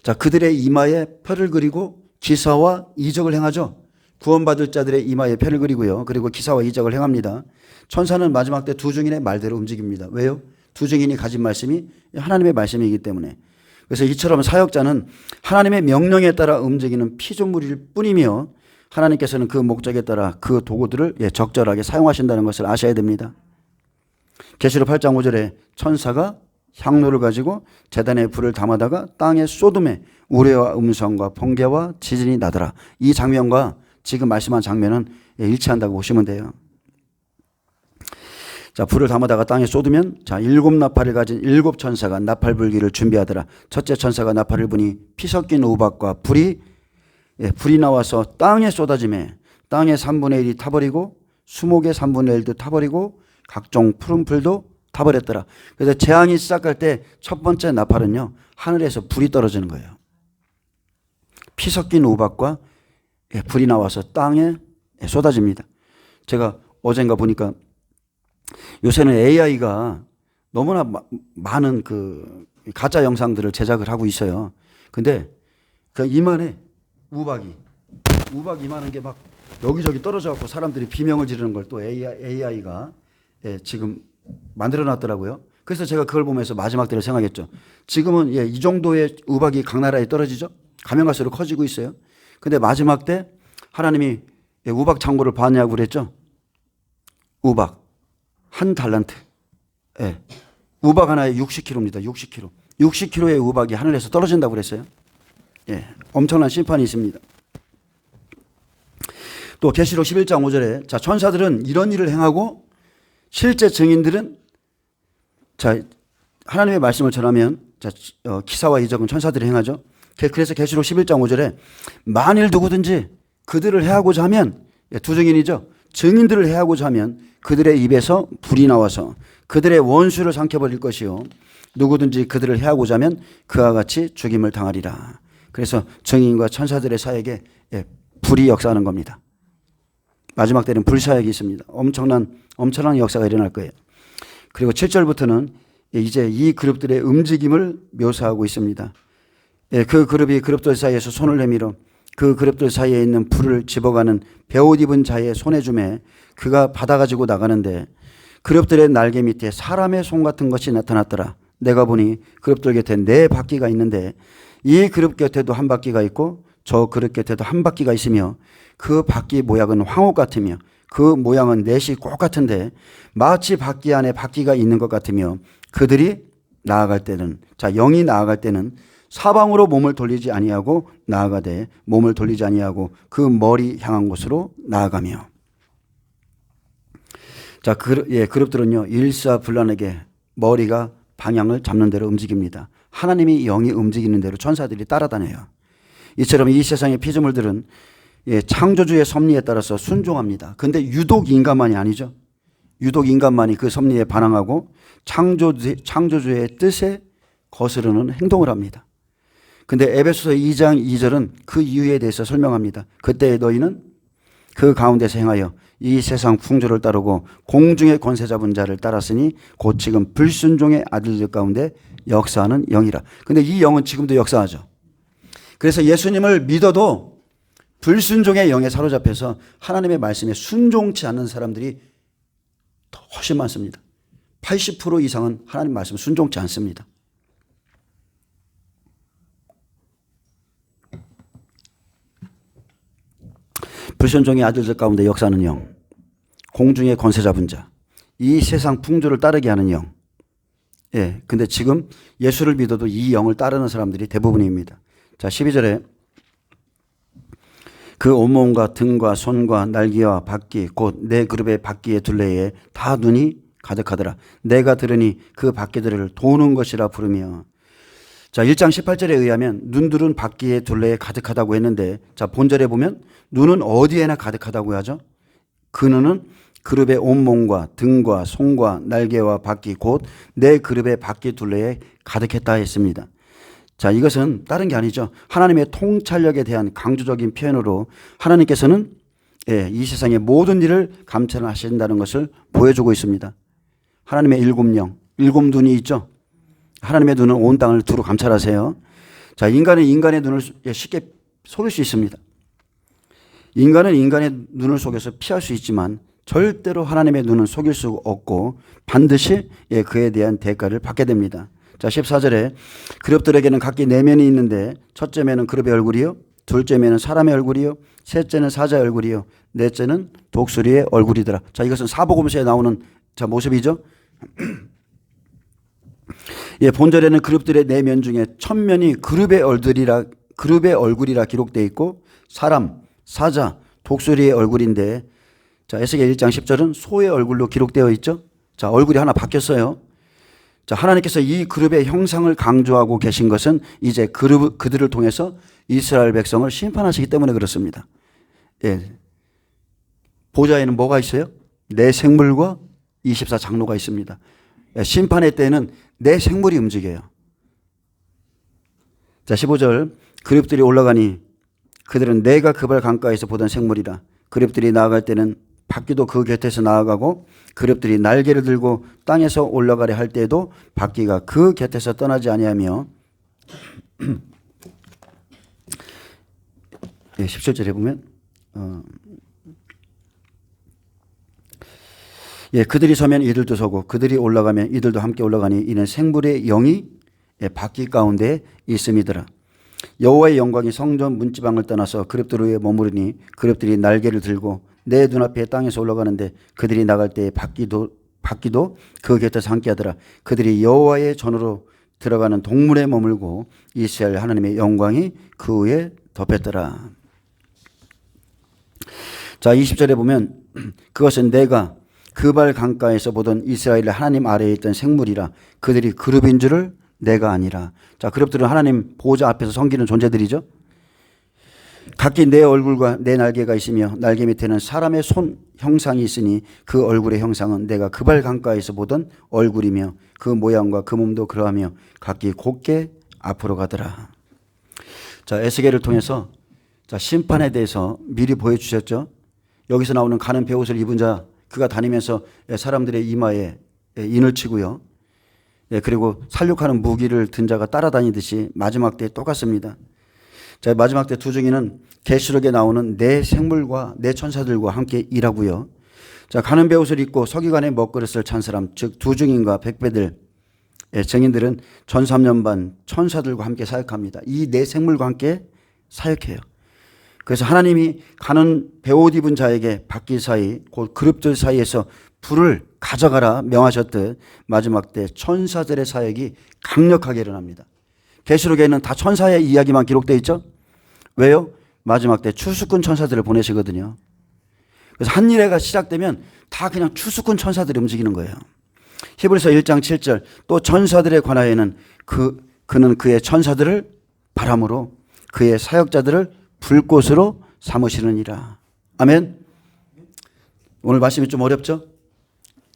자 그들의 이마에 표를 그리고 기사와 이적을 행하죠. 구원받을 자들의 이마에 표를 그리고요. 그리고 기사와 이적을 행합니다. 천사는 마지막 때 두 증인의 말대로 움직입니다. 왜요? 두 증인이 가진 말씀이 하나님의 말씀이기 때문에. 그래서 이처럼 사역자는 하나님의 명령에 따라 움직이는 피조물일 뿐이며 하나님께서는 그 목적에 따라 그 도구들을 적절하게 사용하신다는 것을 아셔야 됩니다. 계시록 8장 5절에 천사가 향로를 가지고 제단에 불을 담아다가 땅에 쏟음에 우레와 음성과 번개와 지진이 나더라. 이 장면과 지금 말씀한 장면은 일치한다고 보시면 돼요. 자, 불을 담아다가 땅에 쏟으면 자, 7 나팔을 가진 7 천사가 나팔 불기를 준비하더라. 첫째 천사가 나팔을 부니 피 섞인 우박과 불이 나와서 땅에 쏟아지매 땅의 3분의 1이 타버리고 수목의 3분의 1도 타버리고 각종 푸른 풀도 타버렸더라. 그래서 재앙이 시작할 때 첫 번째 나팔은요, 하늘에서 불이 떨어지는 거예요. 피 섞인 우박과 불이 나와서 땅에 쏟아집니다. 제가 어젠가 보니까 요새는 AI가 너무나 많은 그 가짜 영상들을 제작을 하고 있어요. 근데 그 이만해 우박이 이만한 게 막 여기저기 떨어져 갖고 사람들이 비명을 지르는 걸 또 AI가 지금 만들어 놨더라고요. 그래서 제가 그걸 보면서 마지막 때를 생각했죠. 지금은 이 정도의 우박이 각 나라에 떨어지죠. 가면 갈수록 커지고 있어요. 근데 마지막 때 하나님이 우박 창고를 봤냐고 그랬죠. 우박 한 달란트. 우박 하나에 60kg입니다. 60kg. 60kg의 우박이 하늘에서 떨어진다고 그랬어요. 엄청난 심판이 있습니다. 또 계시록 11장 5절에 자 천사들은 이런 일을 행하고 실제 증인들은 자 하나님의 말씀을 전하면 자 기사와 이적은 천사들이 행하죠. 그래서 계시록 11장 5절에 만일 누구든지 그들을 해하고자 하면 두 증인이죠. 증인들을 해하고자 하면 그들의 입에서 불이 나와서 그들의 원수를 삼켜버릴 것이요 누구든지 그들을 해하고자 하면 그와 같이 죽임을 당하리라. 그래서 증인과 천사들의 사역에 불이 역사하는 겁니다. 마지막 때는 불사역이 있습니다. 엄청난 역사가 일어날 거예요. 그리고 7절부터는 이제 이 그룹들의 움직임을 묘사하고 있습니다. 그 그룹이 그룹들 사이에서 손을 내밀어 그 그룹들 사이에 있는 불을 집어가는 베옷 입은 자의 손에 주매 그가 받아가지고 나가는데 그룹들의 날개 밑에 사람의 손 같은 것이 나타났더라. 내가 보니 그룹들 곁에 4바퀴가 있는데 이 그룹 곁에도 한 바퀴가 있고 저 그룹 곁에도 한 바퀴가 있으며 그 바퀴 모양은 황옥 같으며 그 모양은 넷이 똑같은데 마치 바퀴 안에 바퀴가 있는 것 같으며 그들이 나아갈 때는 영이 나아갈 때는 사방으로 몸을 돌리지 아니하고 나아가되 몸을 돌리지 아니하고 그 머리 향한 곳으로 나아가며 그룹들은요 일사불란하게 머리가 방향을 잡는 대로 움직입니다. 하나님이 영이 움직이는 대로 천사들이 따라다녀요. 이처럼 이 세상의 피조물들은 창조주의 섭리에 따라서 순종합니다. 그런데 유독 인간만이 아니죠. 유독 인간만이 그 섭리에 반항하고 창조주의 뜻에 거스르는 행동을 합니다. 근데 에베소서 2장 2절은 그 이유에 대해서 설명합니다. 그때 너희는 그 가운데서 행하여 이 세상 풍조를 따르고 공중의 권세 잡은 자를 따랐으니 곧 지금 불순종의 아들들 가운데 역사하는 영이라. 근데 이 영은 지금도 역사하죠. 그래서 예수님을 믿어도 불순종의 영에 사로잡혀서 하나님의 말씀에 순종치 않는 사람들이 훨씬 많습니다. 80% 이상은 하나님 말씀을 순종치 않습니다. 불순종의 아들들 가운데 역사하는 영, 공중의 권세 잡은 자, 이 세상 풍조를 따르게 하는 영. 근데 지금 예수를 믿어도 이 영을 따르는 사람들이 대부분입니다. 자, 12절에 그 온몸과 등과 손과 날개와 바퀴 곧 내 그룹의 바퀴의 둘레에 다 눈이 가득하더라. 내가 들으니 그 바퀴들을 도는 것이라 부르며. 자, 1장 18절에 의하면 눈들은 바퀴의 둘레에 가득하다고 했는데 자, 본절에 보면 눈은 어디에나 가득하다고 하죠. 그 눈은 그룹의 온몸과 등과 손과 날개와 바퀴 곧 내 그룹의 바퀴 둘레에 가득했다 했습니다. 자, 이것은 다른 게 아니죠. 하나님의 통찰력에 대한 강조적인 표현으로 하나님께서는 이 세상의 모든 일을 감찰하신다는 것을 보여주고 있습니다. 하나님의 7영, 7눈이 있죠. 하나님의 눈은 온 땅을 두루 감찰하세요. 자, 인간은 인간의 눈을 쉽게 속일 수 있습니다. 인간은 인간의 눈을 속여서 피할 수 있지만 절대로 하나님의 눈은 속일 수 없고 반드시 그에 대한 대가를 받게 됩니다. 자, 14절에 그룹들에게는 각기 4면이 있는데 첫째 면은 그룹의 얼굴이요, 둘째 면은 사람의 얼굴이요, 셋째는 사자의 얼굴이요, 넷째는 독수리의 얼굴이더라. 자, 이것은 사복음서에 나오는 모습이죠. 본절에는 그룹들의 4면 중에 첫 면이 그룹의 얼굴이라 기록되어 있고 사람, 사자, 독수리의 얼굴인데 자, 에스겔 1장 10절은 소의 얼굴로 기록되어 있죠. 자, 얼굴이 하나 바뀌었어요. 자, 하나님께서 이 그룹의 형상을 강조하고 계신 것은 이제 그들을 통해서 이스라엘 백성을 심판하시기 때문에 그렇습니다. 보좌에는 뭐가 있어요? 내 생물과 24장로가 있습니다. 심판의 때에는 내 생물이 움직여요. 자, 15절 그룹들이 올라가니 그들은 내가 그발 강가에서 보던 생물이라. 그룹들이 나아갈 때는 바퀴도 그 곁에서 나아가고 그룹들이 날개를 들고 땅에서 올라가려 할 때에도 바퀴가 그 곁에서 떠나지 아니하며 17절에 보면 그들이 서면 이들도 서고 그들이 올라가면 이들도 함께 올라가니 이는 생물의 영이 바퀴 가운데 있음이더라. 여호와의 영광이 성전 문지방을 떠나서 그룹들 위에 머무르니 그룹들이 날개를 들고 내 눈앞에 땅에서 올라가는데 그들이 나갈 때에 바퀴도 그 곁에서 함께하더라. 그들이 여호와의 전으로 들어가는 동물에 머물고 이스라엘 하나님의 영광이 그 위에 덮였더라. 자, 20절에 보면 그것은 내가 그발 강가에서 보던 이스라엘 하나님 아래에 있던 생물이라. 그들이 그룹인 줄을 내가 아니라. 자, 그룹들은 하나님 보호자 앞에서 섬기는 존재들이죠. 각기 내 얼굴과 내 날개가 있으며 날개 밑에는 사람의 손 형상이 있으니 그 얼굴의 형상은 내가 그발 강가에서 보던 얼굴이며 그 모양과 그 몸도 그러하며 각기 곧게 앞으로 가더라. 자, 에스겔을 통해서 자, 심판에 대해서 미리 보여주셨죠. 여기서 나오는 가는 베옷을 입은 자, 그가 다니면서 사람들의 이마에 인을 치고요. 그리고 살육하는 무기를 든 자가 따라다니듯이 마지막 때에 똑같습니다. 자, 마지막 때 두 증인은 계시록에 나오는 네 생물과 네 천사들과 함께 일하고요. 자, 가는 베옷을 입고 서기관의 먹그릇을 찬 사람, 즉 두 증인과 백배들, 증인들은 전 3년 반 천사들과 함께 사역합니다. 이 네 생물과 함께 사역해요. 그래서 하나님이 가는 베옷 입은 자에게 바퀴 사이, 곧 그룹들 사이에서 불을 가져가라 명하셨듯 마지막 때 천사들의 사역이 강력하게 일어납니다. 계시록에는 다 천사의 이야기만 기록되어 있죠. 왜요? 마지막 때 추수꾼 천사들을 보내시거든요. 그래서 한 일회가 시작되면 다 그냥 추수꾼 천사들이 움직이는 거예요. 히브리서 1장 7절 또 천사들에 관하여는 그는 그의 천사들을 바람으로 그의 사역자들을 불꽃으로 삼으시느니라. 아멘. 오늘 말씀이 좀 어렵죠?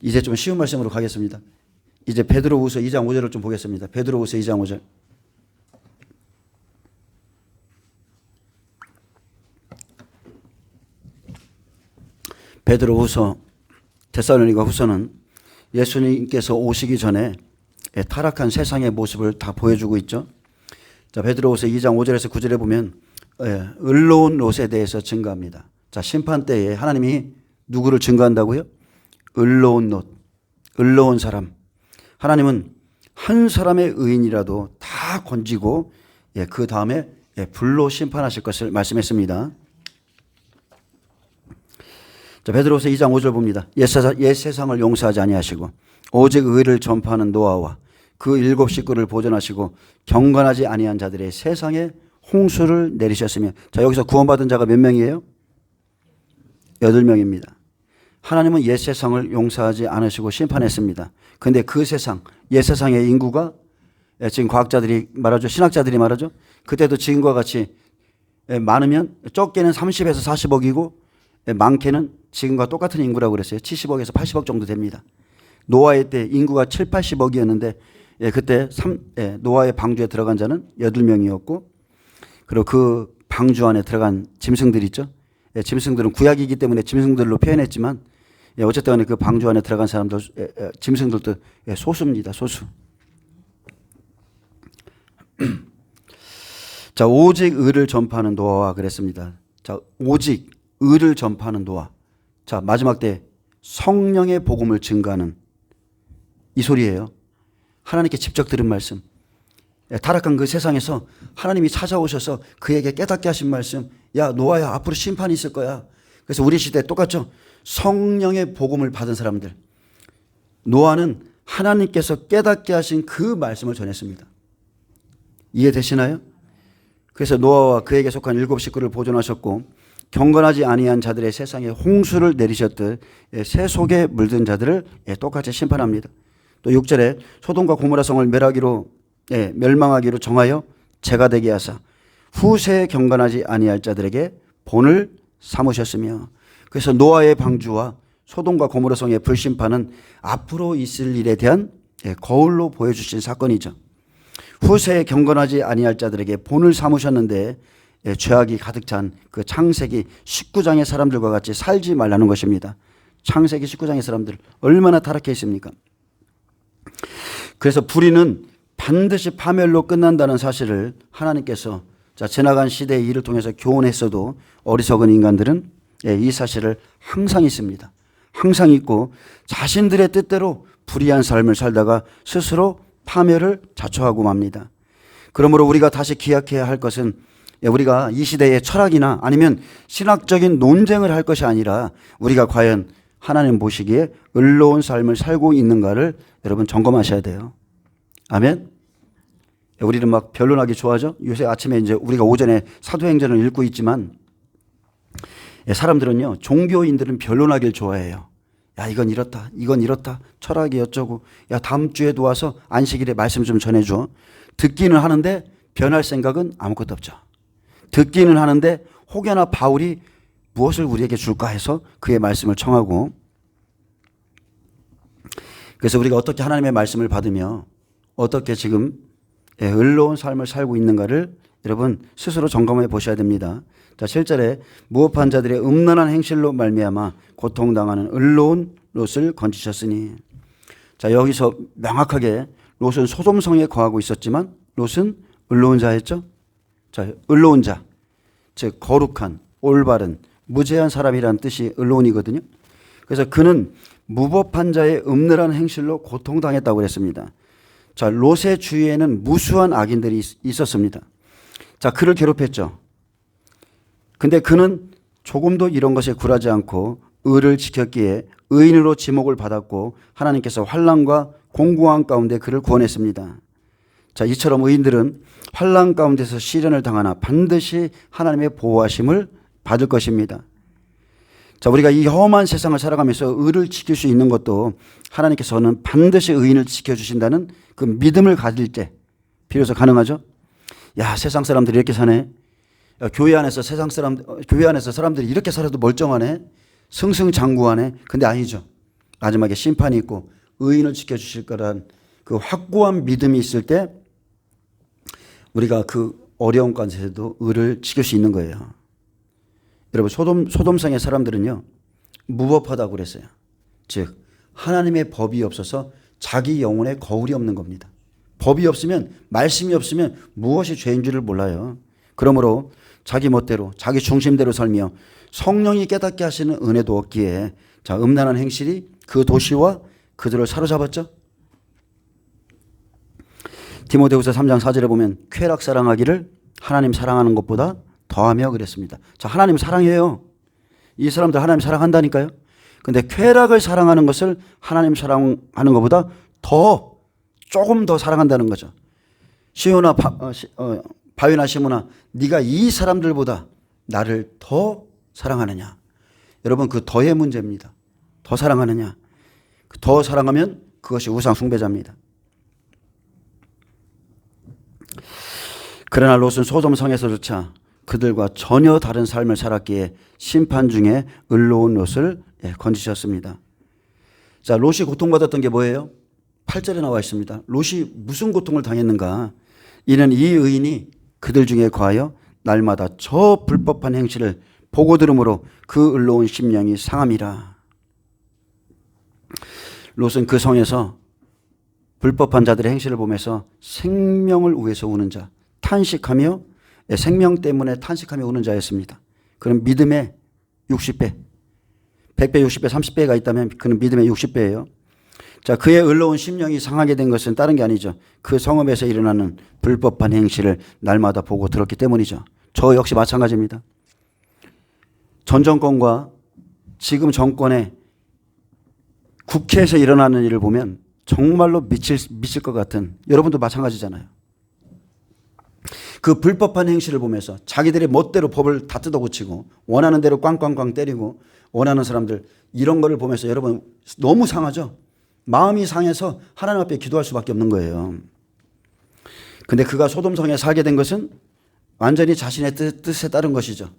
이제 좀 쉬운 말씀으로 가겠습니다. 이제 베드로후서 2장 5절을 좀 보겠습니다. 베드로후서 2장 5절. 베드로후서 데살로니가 후서는 예수님께서 오시기 전에 타락한 세상의 모습을 다 보여주고 있죠. 자, 베드로후서 2장 5절에서 9절에 보면 의로운 롯에 대해서 증거합니다. 자, 심판 때에 하나님이 누구를 증거한다고요? 의로운 롯, 의로운 사람. 하나님은 한 사람의 의인이라도 다 건지고 그 다음에 불로 심판하실 것을 말씀했습니다. 자, 베드로서 2장 5절 봅니다. 옛 세상을 용서하지 아니하시고 오직 의를 전파하는 노아와 그 7 식구를 보존하시고 경건하지 아니한 자들의 세상에 홍수를 내리셨으며. 자, 여기서 구원받은 자가 몇 명이에요? 8명입니다. 하나님은 옛 세상을 용서하지 않으시고 심판했습니다. 그런데 그 세상, 옛 세상의 인구가 지금 과학자들이 말하죠. 신학자들이 말하죠. 그때도 지금과 같이 많으면 적게는 30에서 40억이고 많게는 지금과 똑같은 인구라고 그랬어요. 70억에서 80억 정도 됩니다. 노아의 때 인구가 7, 80억이었는데 그때 노아의 방주에 들어간 자는 8명이었고 그리고 그 방주 안에 들어간 짐승들 있죠. 짐승들은 구약이기 때문에 짐승들로 표현했지만 어쨌든 그 방주 안에 들어간 사람들, 짐승들도 소수입니다. 소수. 자, 오직 의를 전파하는 노아와 그랬습니다. 자, 오직 의를 전파하는 노아. 자, 마지막 때 성령의 복음을 증거하는 이 소리예요. 하나님께 직접 들은 말씀. 타락한 그 세상에서 하나님이 찾아오셔서 그에게 깨닫게 하신 말씀. 야, 노아야, 앞으로 심판이 있을 거야. 그래서 우리 시대에 똑같죠. 성령의 복음을 받은 사람들. 노아는 하나님께서 깨닫게 하신 그 말씀을 전했습니다. 이해되시나요? 그래서 노아와 그에게 속한 7 식구를 보존하셨고 경건하지 아니한 자들의 세상에 홍수를 내리셨듯 새 속에 물든 자들을 똑같이 심판합니다. 또 6절에 소돔과 고모라 성을 멸망하기로 정하여 재가 되게 하사 후세에 경건하지 아니할 자들에게 본을 삼으셨으며. 그래서 노아의 방주와 소돔과 고모라 성의 불심판은 앞으로 있을 일에 대한 거울로 보여주신 사건이죠. 후세에 경건하지 아니할 자들에게 본을 삼으셨는데 죄악이 가득 찬 그 창세기 19장의 사람들과 같이 살지 말라는 것입니다. 창세기 19장의 사람들 얼마나 타락해 있습니까? 그래서 불의는 반드시 파멸로 끝난다는 사실을 하나님께서 지나간 시대의 일을 통해서 교훈했어도 어리석은 인간들은 이 사실을 항상 있습니다. 항상 있고 자신들의 뜻대로 불의한 삶을 살다가 스스로 파멸을 자초하고 맙니다. 그러므로 우리가 다시 기억해야 할 것은 우리가 이 시대의 철학이나 아니면 신학적인 논쟁을 할 것이 아니라 우리가 과연 하나님 보시기에 의로운 삶을 살고 있는가를 여러분 점검하셔야 돼요. 아멘. 우리는 막 변론하기 좋아하죠. 요새 아침에 이제 우리가 오전에 사도행전을 읽고 있지만 사람들은요, 종교인들은 변론하기를 좋아해요. 야, 이건 이렇다, 철학이 어쩌고, 야, 다음 주에도 와서 안식일에 말씀 좀 전해줘. 듣기는 하는데 변할 생각은 아무것도 없죠. 듣기는 하는데 혹여나 바울이 무엇을 우리에게 줄까 해서 그의 말씀을 청하고. 그래서 우리가 어떻게 하나님의 말씀을 받으며 어떻게 지금 의로운 삶을 살고 있는가를 여러분 스스로 점검해 보셔야 됩니다. 자, 7절에 무업한 자들의 음란한 행실로 말미암아 고통당하는 의로운 롯을 건지셨으니. 자, 여기서 명확하게 롯은 소돔성에 거하고 있었지만 롯은 의로운 자였죠. 자, 의로운 자, 즉 거룩한, 올바른, 무죄한 사람이라는 뜻이 의로운이거든요. 그래서 그는 무법한 자의 음란한 행실로 고통당했다고 그랬습니다. 자, 롯의 주위에는 무수한 악인들이 있었습니다. 자, 그를 괴롭혔죠. 근데 그는 조금도 이런 것에 굴하지 않고 의를 지켰기에 의인으로 지목을 받았고 하나님께서 환난과 공고한 가운데 그를 구원했습니다. 자, 이처럼 의인들은 환난 가운데서 시련을 당하나 반드시 하나님의 보호하심을 받을 것입니다. 자, 우리가 이 험한 세상을 살아가면서 의를 지킬 수 있는 것도 하나님께서는 반드시 의인을 지켜주신다는 그 믿음을 가질 때 비로소 가능하죠. 야, 세상 사람들이 이렇게 사네. 야, 교회 안에서 사람들이 이렇게 살아도 멀쩡하네. 승승장구하네. 근데 아니죠. 마지막에 심판이 있고 의인을 지켜주실 거란 그 확고한 믿음이 있을 때 우리가 그 어려운 가운데서도 의를 지킬 수 있는 거예요. 여러분, 소돔성의 사람들은요, 무법하다고 그랬어요. 즉, 하나님의 법이 없어서 자기 영혼에 거울이 없는 겁니다. 법이 없으면, 말씀이 없으면 무엇이 죄인 줄을 몰라요. 그러므로 자기 멋대로, 자기 중심대로 살며 성령이 깨닫게 하시는 은혜도 없기에 자, 음란한 행실이 그 도시와 그들을 사로잡았죠. 디모데후서 3장 4절에 보면 쾌락 사랑하기를 하나님 사랑하는 것보다 더하며 그랬습니다. 자, 하나님 사랑해요. 이 사람들 하나님 사랑한다니까요. 근데 쾌락을 사랑하는 것을 하나님 사랑하는 것보다 조금 더 사랑한다는 거죠. 시온아, 바위나 시몬아, 네가 이 사람들보다 나를 더 사랑하느냐. 여러분, 그 더의 문제입니다. 더 사랑하느냐. 더 사랑하면 그것이 우상 숭배자입니다. 그러나 롯은 소돔성에서조차 그들과 전혀 다른 삶을 살았기에 심판 중에 의로운 롯을 건지셨습니다. 자, 롯이 고통받았던 게 뭐예요? 8절에 나와 있습니다. 롯이 무슨 고통을 당했는가? 이는 이 의인이 그들 중에 거하여 날마다 저 불법한 행실을 보고 들음으로 그 의로운 심령이 상함이라. 롯은 그 성에서 불법한 자들의 행실을 보면서 생명을 위해서 우는 자, 탄식하며 생명 때문에 탄식하며 우는 자였습니다. 그는 믿음의 60배, 100배, 60배, 30배가 있다면 그는 믿음의 60배예요. 자, 그의 의로운 심령이 상하게 된 것은 다른 게 아니죠. 그 성읍에서 일어나는 불법한 행실을 날마다 보고 들었기 때문이죠. 저 역시 마찬가지입니다. 전 정권과 지금 정권의 국회에서 일어나는 일을 보면 정말로 미칠 것 같은, 여러분도 마찬가지잖아요. 그 불법한 행실을 보면서 자기들의 멋대로 법을 다 뜯어고치고 원하는 대로 꽝꽝꽝 때리고 원하는 사람들, 이런 거를 보면서 여러분 너무 상하죠. 마음이 상해서 하나님 앞에 기도할 수밖에 없는 거예요. 근데 그가 소돔성에 살게 된 것은 완전히 자신의 뜻에 따른 것이죠.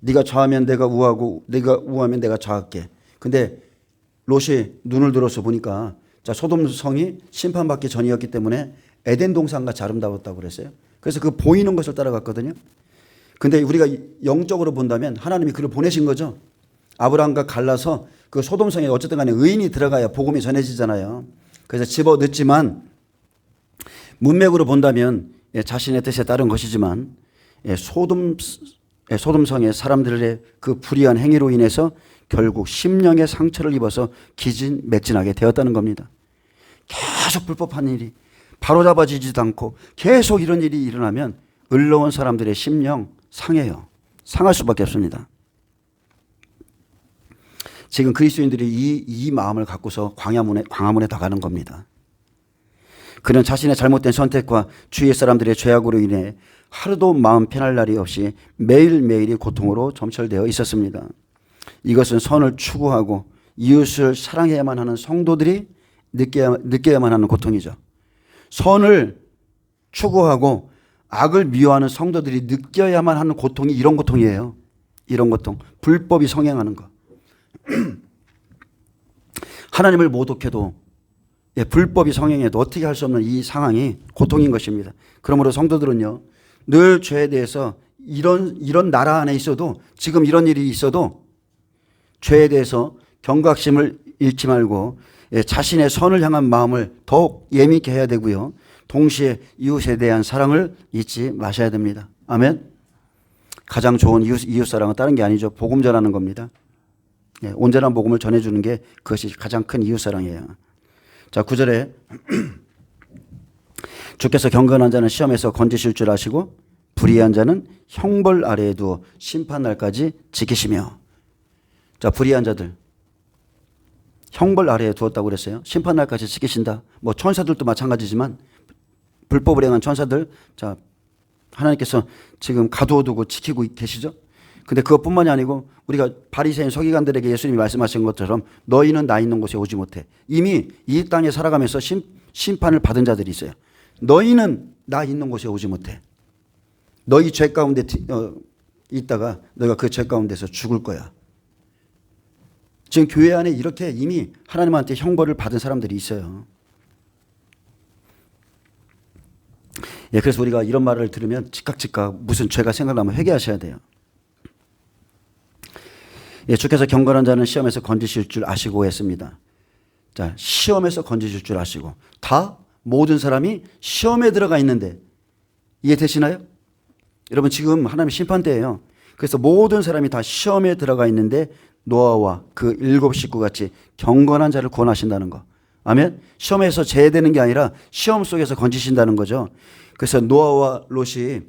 네가 좌하면 내가 우하고 네가 우하면 내가 좌할게. 근데 롯이 눈을 들어서 보니까 자, 소돔성이 심판받기 전이었기 때문에 에덴 동산같이 아름다웠다고 그랬어요. 그래서 그 보이는 것을 따라갔거든요. 근데 우리가 영적으로 본다면 하나님이 그를 보내신 거죠. 아브라함과 갈라서 그 소돔성에 어쨌든 간에 의인이 들어가야 복음이 전해지잖아요. 그래서 집어넣지만 문맥으로 본다면 자신의 뜻에 따른 것이지만 소돔성의 사람들의 그 불의한 행위로 인해서 결국 심령의 상처를 입어서 기진맥진하게 되었다는 겁니다. 계속 불법한 일이 바로잡아지지도 않고 계속 이런 일이 일어나면 의로운 사람들의 심령 상해요. 상할 수밖에 없습니다. 지금 그리스도인들이 이 마음을 갖고서 광야문에 다 가는 겁니다. 그는 자신의 잘못된 선택과 주위의 사람들의 죄악으로 인해 하루도 마음 편할 날이 없이 매일매일이 고통으로 점철되어 있었습니다. 이것은 선을 추구하고 이웃을 사랑해야만 하는 성도들이 느껴야만 하는 고통이죠. 선을 추구하고 악을 미워하는 성도들이 느껴야만 하는 고통이 이런 고통이에요. 이런 고통. 불법이 성행하는 것. 하나님을 모독해도 불법이 성행해도 어떻게 할 수 없는 이 상황이 고통인 것입니다. 그러므로 성도들은요, 늘 죄에 대해서 이런 나라 안에 있어도 지금 이런 일이 있어도 죄에 대해서 경각심을 잃지 말고 자신의 선을 향한 마음을 더욱 예민케 해야 되고요. 동시에 이웃에 대한 사랑을 잊지 마셔야 됩니다. 아멘. 가장 좋은 이웃 사랑은 다른 게 아니죠. 복음 전하는 겁니다. 온전한 복음을 전해주는 게 그것이 가장 큰 이웃 사랑이에요. 자, 9절에 주께서 경건한 자는 시험에서 건지실 줄 아시고 불의한 자는 형벌 아래에 두어 심판 날까지 지키시며. 자, 불의한 자들 형벌 아래에 두었다고 그랬어요. 심판 날까지 지키신다. 뭐 천사들도 마찬가지지만 불법을 행한 천사들, 자, 하나님께서 지금 가두어두고 지키고 계시죠. 근데 그것뿐만이 아니고 우리가 바리새인 서기관들에게 예수님이 말씀하신 것처럼 너희는 나 있는 곳에 오지 못해. 이미 이 땅에 살아가면서 심판을 받은 자들이 있어요. 너희는 나 있는 곳에 오지 못해. 너희 죄 가운데 있다가 너희가 그 죄 가운데서 죽을 거야. 지금 교회 안에 이렇게 이미 하나님한테 형벌을 받은 사람들이 있어요. 그래서 우리가 이런 말을 들으면 즉각 무슨 죄가 생각나면 회개하셔야 돼요. 주께서 경건한 자는 시험에서 건지실 줄 아시고 했습니다. 자, 시험에서 건지실 줄 아시고. 다 모든 사람이 시험에 들어가 있는데 이해되시나요? 여러분 지금 하나님의 심판 때예요. 그래서 모든 사람이 다 시험에 들어가 있는데 노아와 그 7 식구 같이 경건한 자를 구원하신다는 거. 아멘. 시험에서 제외되는 게 아니라 시험 속에서 건지신다는 거죠. 그래서 노아와 롯이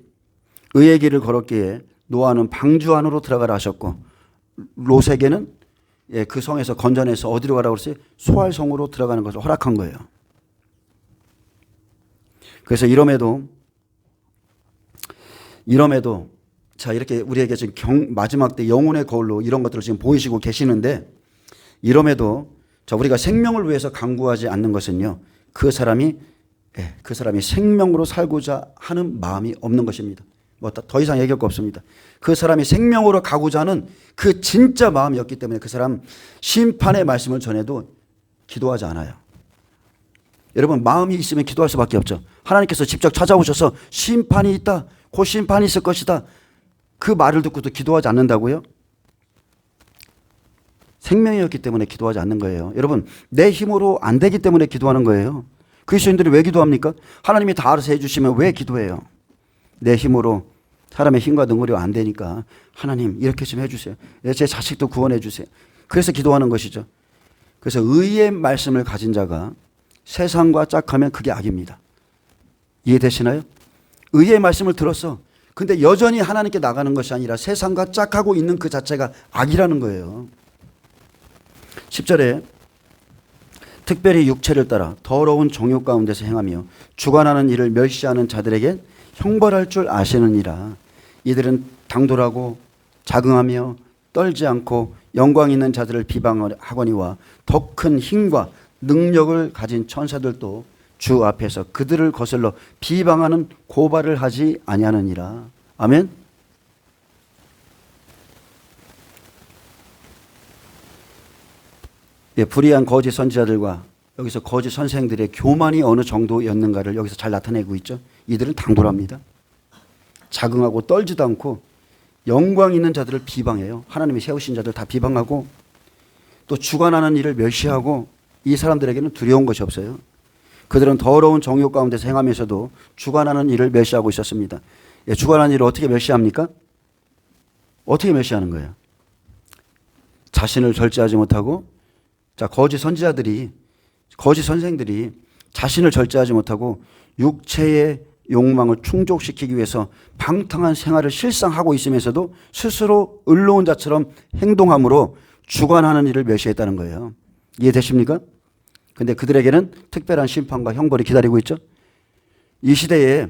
의의 길을 걸었기에 노아는 방주 안으로 들어가라 하셨고 롯에게는 그 성에서 건져내서 어디로 가라고 그랬어요? 소알성으로 들어가는 것을 허락한 거예요. 그래서 이럼에도 자, 이렇게 우리에게 지금 마지막 때 영혼의 거울로 이런 것들을 지금 보이시고 계시는데 이럼에도 자, 우리가 생명을 위해서 간구하지 않는 것은요. 그 사람이 생명으로 살고자 하는 마음이 없는 것입니다. 뭐 더 이상 얘기할 거 없습니다. 그 사람이 생명으로 가고자 하는 그 진짜 마음이었기 때문에 그 사람 심판의 말씀을 전해도 기도하지 않아요. 여러분 마음이 있으면 기도할 수밖에 없죠. 하나님께서 직접 찾아오셔서 심판이 있다. 곧 심판이 있을 것이다. 그 말을 듣고도 기도하지 않는다고요? 생명이었기 때문에 기도하지 않는 거예요. 여러분 내 힘으로 안 되기 때문에 기도하는 거예요. 그리스도인들이 왜 기도합니까? 하나님이 다 알아서 해주시면 왜 기도해요? 내 힘으로 사람의 힘과 능력이 안 되니까 하나님 이렇게 좀 해주세요. 제 자식도 구원해 주세요. 그래서 기도하는 것이죠. 그래서 의의 말씀을 가진 자가 세상과 짝하면 그게 악입니다. 이해되시나요? 의의 말씀을 들었어. 근데 여전히 하나님께 나가는 것이 아니라 세상과 짝하고 있는 그 자체가 악이라는 거예요. 10절에 특별히 육체를 따라 더러운 정욕 가운데서 행하며 주관하는 일을 멸시하는 자들에게 형벌할 줄 아시느니라. 이들은 당돌하고 자긍하며 떨지 않고 영광 있는 자들을 비방하거니와 더 큰 힘과 능력을 가진 천사들도 주 앞에서 그들을 거슬러 비방하는 고발을 하지 아니하느니라. 아멘. 불의한 거짓 선지자들과 여기서 거짓 선생들의 교만이 어느 정도였는가를 여기서 잘 나타내고 있죠. 이들은 당돌합니다. 자긍하고 떨지도 않고 영광 있는 자들을 비방해요. 하나님이 세우신 자들 다 비방하고 또 주관하는 일을 멸시하고 이 사람들에게는 두려운 것이 없어요. 그들은 더러운 정욕 가운데서 행하면서도 주관하는 일을 멸시하고 있었습니다. 주관하는 일을 어떻게 멸시합니까? 어떻게 멸시하는 거예요? 자신을 절제하지 못하고 자, 거짓 선지자들이 거짓 선생들이 자신을 절제하지 못하고 육체의 욕망을 충족시키기 위해서 방탕한 생활을 실상하고 있으면서도 스스로 의로운 자처럼 행동함으로 주관하는 일을 멸시했다는 거예요. 이해되십니까? 근데 그들에게는 특별한 심판과 형벌이 기다리고 있죠. 이 시대에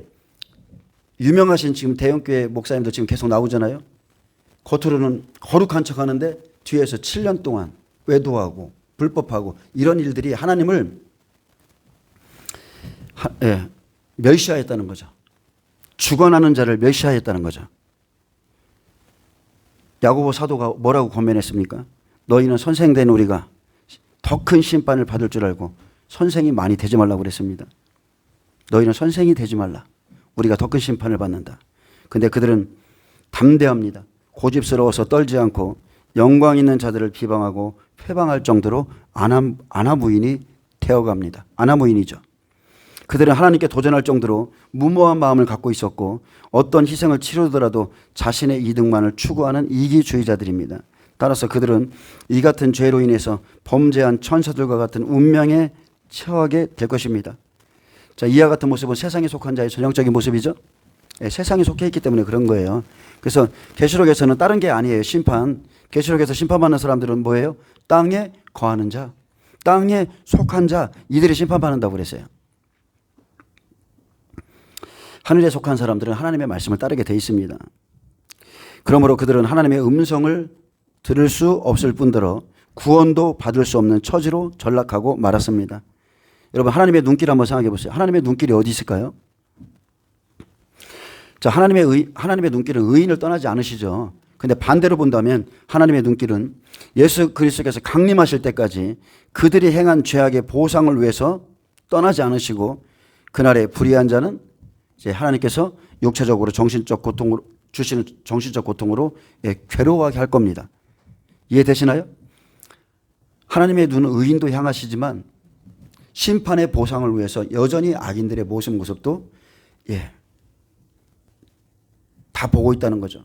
유명하신 지금 대형교회 목사님도 지금 계속 나오잖아요. 겉으로는 거룩한 척 하는데 뒤에서 7년 동안 외도하고 불법하고 이런 일들이 하나님을 멸시하였다는 거죠. 주관하는 자를 멸시하였다는 거죠. 야고보 사도가 뭐라고 권면했습니까? 너희는 선생된 우리가 더 큰 심판을 받을 줄 알고 선생이 많이 되지 말라고 그랬습니다. 너희는 선생이 되지 말라. 우리가 더 큰 심판을 받는다. 근데 그들은 담대합니다. 고집스러워서 떨지 않고 영광 있는 자들을 비방하고 회방할 정도로 아나무인이 되어갑니다. 아나무인이죠. 그들은 하나님께 도전할 정도로 무모한 마음을 갖고 있었고 어떤 희생을 치르더라도 자신의 이득만을 추구하는 이기주의자들입니다. 따라서 그들은 이 같은 죄로 인해서 범죄한 천사들과 같은 운명에 처하게 될 것입니다. 자, 이와 같은 모습은 세상에 속한 자의 전형적인 모습이죠. 세상에 속해 있기 때문에 그런 거예요. 그래서 계시록에서는 다른 게 아니에요. 심판. 계시록에서 심판받는 사람들은 뭐예요? 땅에 거하는 자, 땅에 속한 자, 이들이 심판받는다고 그랬어요. 하늘에 속한 사람들은 하나님의 말씀을 따르게 돼 있습니다. 그러므로 그들은 하나님의 음성을 들을 수 없을 뿐더러 구원도 받을 수 없는 처지로 전락하고 말았습니다. 여러분, 하나님의 눈길 한번 생각해 보세요. 하나님의 눈길이 어디 있을까요? 자, 하나님의 눈길은 의인을 떠나지 않으시죠. 근데 반대로 본다면 하나님의 눈길은 예수 그리스도께서 강림하실 때까지 그들이 행한 죄악의 보상을 위해서 떠나지 않으시고 그날에 불의한 자는 이제 하나님께서 육체적으로 정신적 고통으로 주시는 정신적 고통으로 괴로워하게 할 겁니다. 이해되시나요? 하나님의 눈은 의인도 향하시지만 심판의 보상을 위해서 여전히 악인들의 모습도 다 보고 있다는 거죠.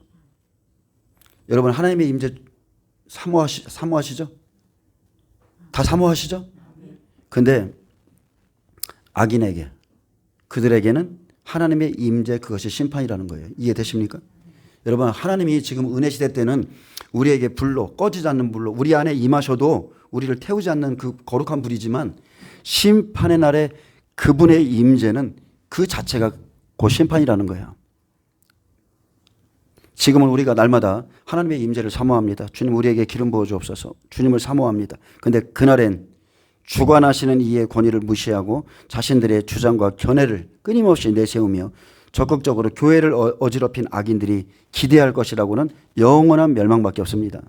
여러분, 하나님의 임재 사모하시죠? 다 사모하시죠? 근데 악인에게, 그들에게는 하나님의 임재, 그것이 심판이라는 거예요. 이해되십니까? 여러분, 하나님이 지금 은혜 시대 때는 우리에게 불로, 꺼지지 않는 불로 우리 안에 임하셔도 우리를 태우지 않는 그 거룩한 불이지만 심판의 날에 그분의 임재는 그 자체가 곧 심판이라는 거예요. 지금은 우리가 날마다 하나님의 임재를 사모합니다. 주님, 우리에게 기름 부어 주옵소서. 주님을 사모합니다. 근데 그날엔 주관하시는 이의 권위를 무시하고 자신들의 주장과 견해를 끊임없이 내세우며 적극적으로 교회를 어지럽힌 악인들이 기대할 것이라고는 영원한 멸망밖에 없습니다.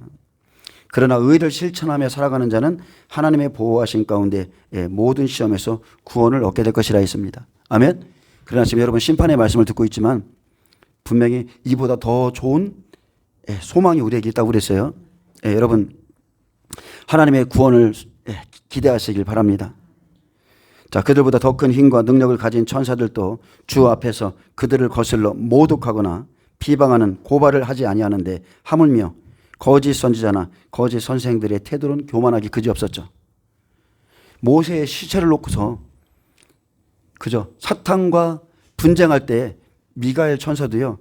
그러나 의를 실천하며 살아가는 자는 하나님의 보호하신 가운데 모든 시험에서 구원을 얻게 될 것이라 했습니다. 아멘. 그러나 지금 여러분 심판의 말씀을 듣고 있지만 분명히 이보다 더 좋은 소망이 우리에게 있다고 그랬어요. 여러분, 하나님의 구원을 기대하시길 바랍니다. 자, 그들보다 더 큰 힘과 능력을 가진 천사들도 주 앞에서 그들을 거슬러 모독하거나 비방하는 고발을 하지 아니하는데 하물며 거짓 선지자나 거짓 선생들의 태도는 교만하기 그지없었죠. 모세의 시체를 놓고서 그저 사탄과 분쟁할 때 미가엘 천사도요,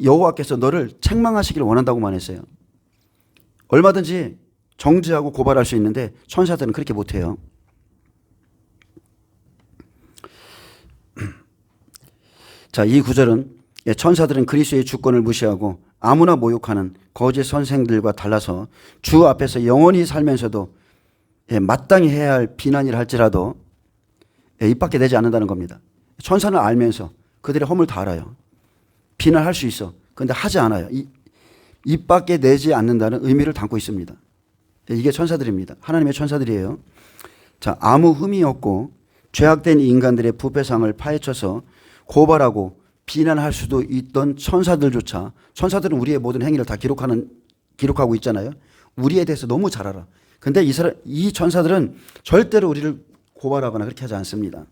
여호와께서 너를 책망하시기를 원한다고만 했어요. 얼마든지 정죄하고 고발할 수 있는데 천사들은 그렇게 못해요. 자, 이 구절은 천사들은 그리스도의 주권을 무시하고 아무나 모욕하는 거짓 선생들과 달라서 주 앞에서 영원히 살면서도 마땅히 해야 할 비난이라 할지라도 입 밖에 내지 않는다는 겁니다. 천사는 알면서 그들의 허물 다 알아요. 비난할 수 있어. 그런데 하지 않아요. 입 밖에 내지 않는다는 의미를 담고 있습니다. 이게 천사들입니다. 하나님의 천사들이에요. 자, 아무 흠이 없고 죄악된 인간들의 부패상을 파헤쳐서 고발하고 비난할 수도 있던 천사들조차, 천사들은 우리의 모든 행위를 다 기록하고 있잖아요. 우리에 대해서 너무 잘 알아. 근데 이 천사들은 절대로 우리를 고발하거나 그렇게 하지 않습니다.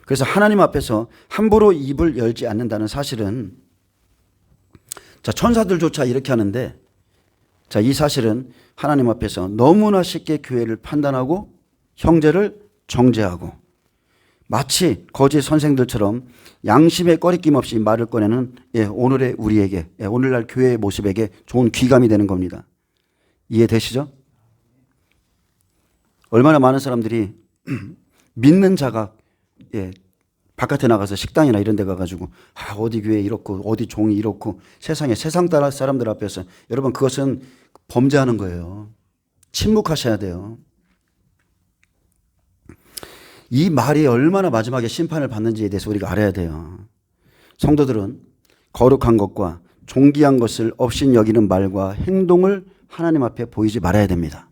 그래서 하나님 앞에서 함부로 입을 열지 않는다는 사실은, 자, 천사들조차 이렇게 하는데, 자, 이 사실은 하나님 앞에서 너무나 쉽게 교회를 판단하고 형제를 정죄하고 마치 거짓 선생들처럼 양심의 꺼리낌 없이 말을 꺼내는 오늘의 우리에게, 오늘날 교회의 모습에게 좋은 귀감이 되는 겁니다. 이해되시죠? 얼마나 많은 사람들이 믿는 자가 바깥에 나가서 식당이나 이런 데 가가지고 어디 교회 이렇고 어디 종이 이렇고 세상 사람들 앞에서, 여러분, 그것은 범죄하는 거예요. 침묵하셔야 돼요. 이 말이 얼마나 마지막에 심판을 받는지에 대해서 우리가 알아야 돼요. 성도들은 거룩한 것과 존귀한 것을 업신여기는 말과 행동을 하나님 앞에 보이지 말아야 됩니다.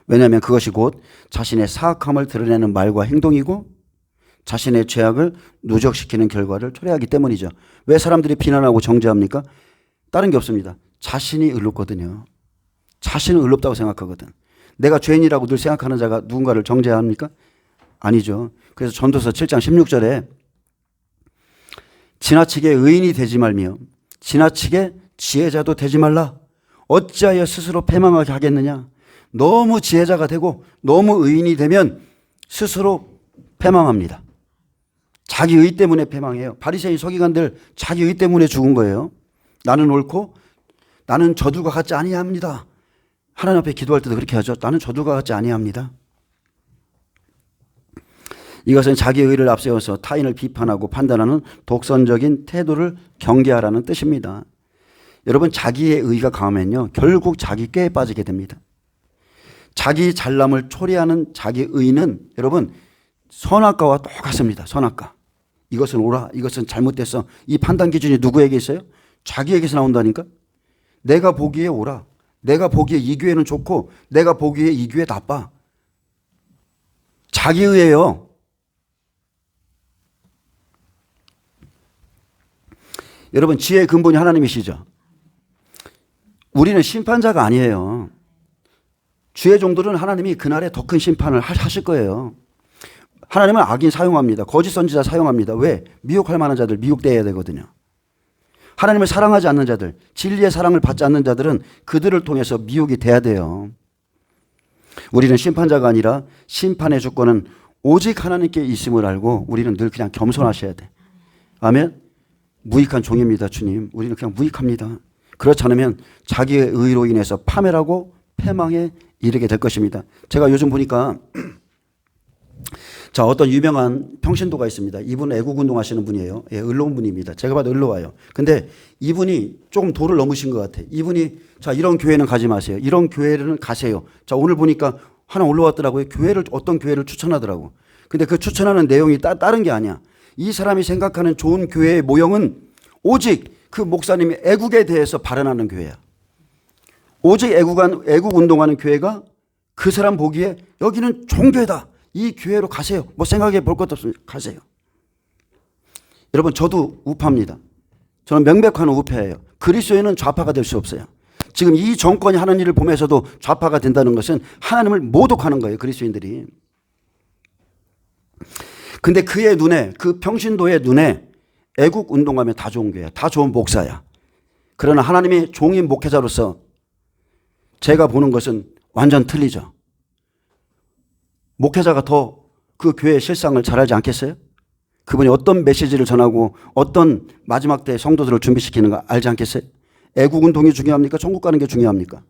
왜냐하면 그것이 곧 자신의 사악함을 드러내는 말과 행동이고 자신의 죄악을 누적시키는 결과를 초래하기 때문이죠. 왜 사람들이 비난하고 정죄합니까? 다른 게 없습니다. 자신이 의롭거든요. 자신은 의롭다고 생각하거든. 내가 죄인이라고 늘 생각하는 자가 누군가를 정죄합니까? 아니죠. 그래서 전도서 7장 16절에 지나치게 의인이 되지 말며 지나치게 지혜자도 되지 말라. 어찌하여 스스로 패망하게 하겠느냐. 너무 지혜자가 되고 너무 의인이 되면 스스로 패망합니다. 자기 의 때문에 패망해요. 바리새인 서기관들 자기 의 때문에 죽은 거예요. 나는 옳고 나는 저들과 같지 아니합니다. 하나님 앞에 기도할 때도 그렇게 하죠. 나는 저들과 같지 아니합니다. 이것은 자기의 의를 앞세워서 타인을 비판하고 판단하는 독선적인 태도를 경계하라는 뜻입니다. 여러분, 자기의 의가 강하면요, 결국 자기 꾀에 빠지게 됩니다. 자기 잘남을 초래하는 자기 의는 여러분 선악과와 똑같습니다. 선악과. 이것은 옳아, 이것은 잘못됐어. 이 판단 기준이 누구에게 있어요? 자기에게서 나온다니까. 내가 보기에 옳아, 내가 보기에 이 교회는 좋고 내가 보기에 이 교회 나빠. 자기 의예요. 여러분, 지혜의 근본이 하나님이시죠. 우리는 심판자가 아니에요. 주의 종들은 하나님이 그날에 더 큰 심판을 하실 거예요. 하나님은 악인 사용합니다. 거짓 선지자 사용합니다. 왜? 미혹할 만한 자들 미혹돼야 되거든요. 하나님을 사랑하지 않는 자들, 진리의 사랑을 받지 않는 자들은 그들을 통해서 미혹이 돼야 돼요. 우리는 심판자가 아니라 심판의 주권은 오직 하나님께 있음을 알고 우리는 늘 그냥 겸손하셔야 돼. 아멘. 무익한 종입니다, 주님. 우리는 그냥 무익합니다. 그렇지 않으면 자기의 의로 인해서 파멸하고 패망에 이르게 될 것입니다. 제가 요즘 보니까 자, 어떤 유명한 평신도가 있습니다. 이분은 애국운동 하시는 분이에요. 예, 의로운 분입니다. 제가 봐도 의로워요. 근데 이분이 조금 도를 넘으신 것 같아요. 이분이 자, 이런 교회는 가지 마세요. 이런 교회는 가세요. 자, 오늘 보니까 하나 올라왔더라고요. 어떤 교회를 추천하더라고. 근데 그 추천하는 내용이 다른 게 아니야. 이 사람이 생각하는 좋은 교회의 모형은 오직 그 목사님이 애국에 대해서 발언하는 교회야. 오직 애국운동하는 교회가 그 사람 보기에 여기는 종교다. 이 교회로 가세요. 뭐 생각해 볼 것도 없습니다. 가세요. 여러분, 저도 우파입니다. 저는 명백한 우파예요. 그리스도인은 좌파가 될 수 없어요. 지금 이 정권이 하는 일을 보면서도 좌파가 된다는 것은 하나님을 모독하는 거예요. 그리스도인들이. 근데 그의 눈에, 그 평신도의 눈에 애국운동하면 다 좋은 교회야. 다 좋은 목사야. 그러나 하나님의 종인 목회자로서 제가 보는 것은 완전 틀리죠. 목회자가 더 그 교회의 실상을 잘 알지 않겠어요? 그분이 어떤 메시지를 전하고 어떤 마지막 때 성도들을 준비시키는가 알지 않겠어요? 애국운동이 중요합니까? 천국 가는 게 중요합니까?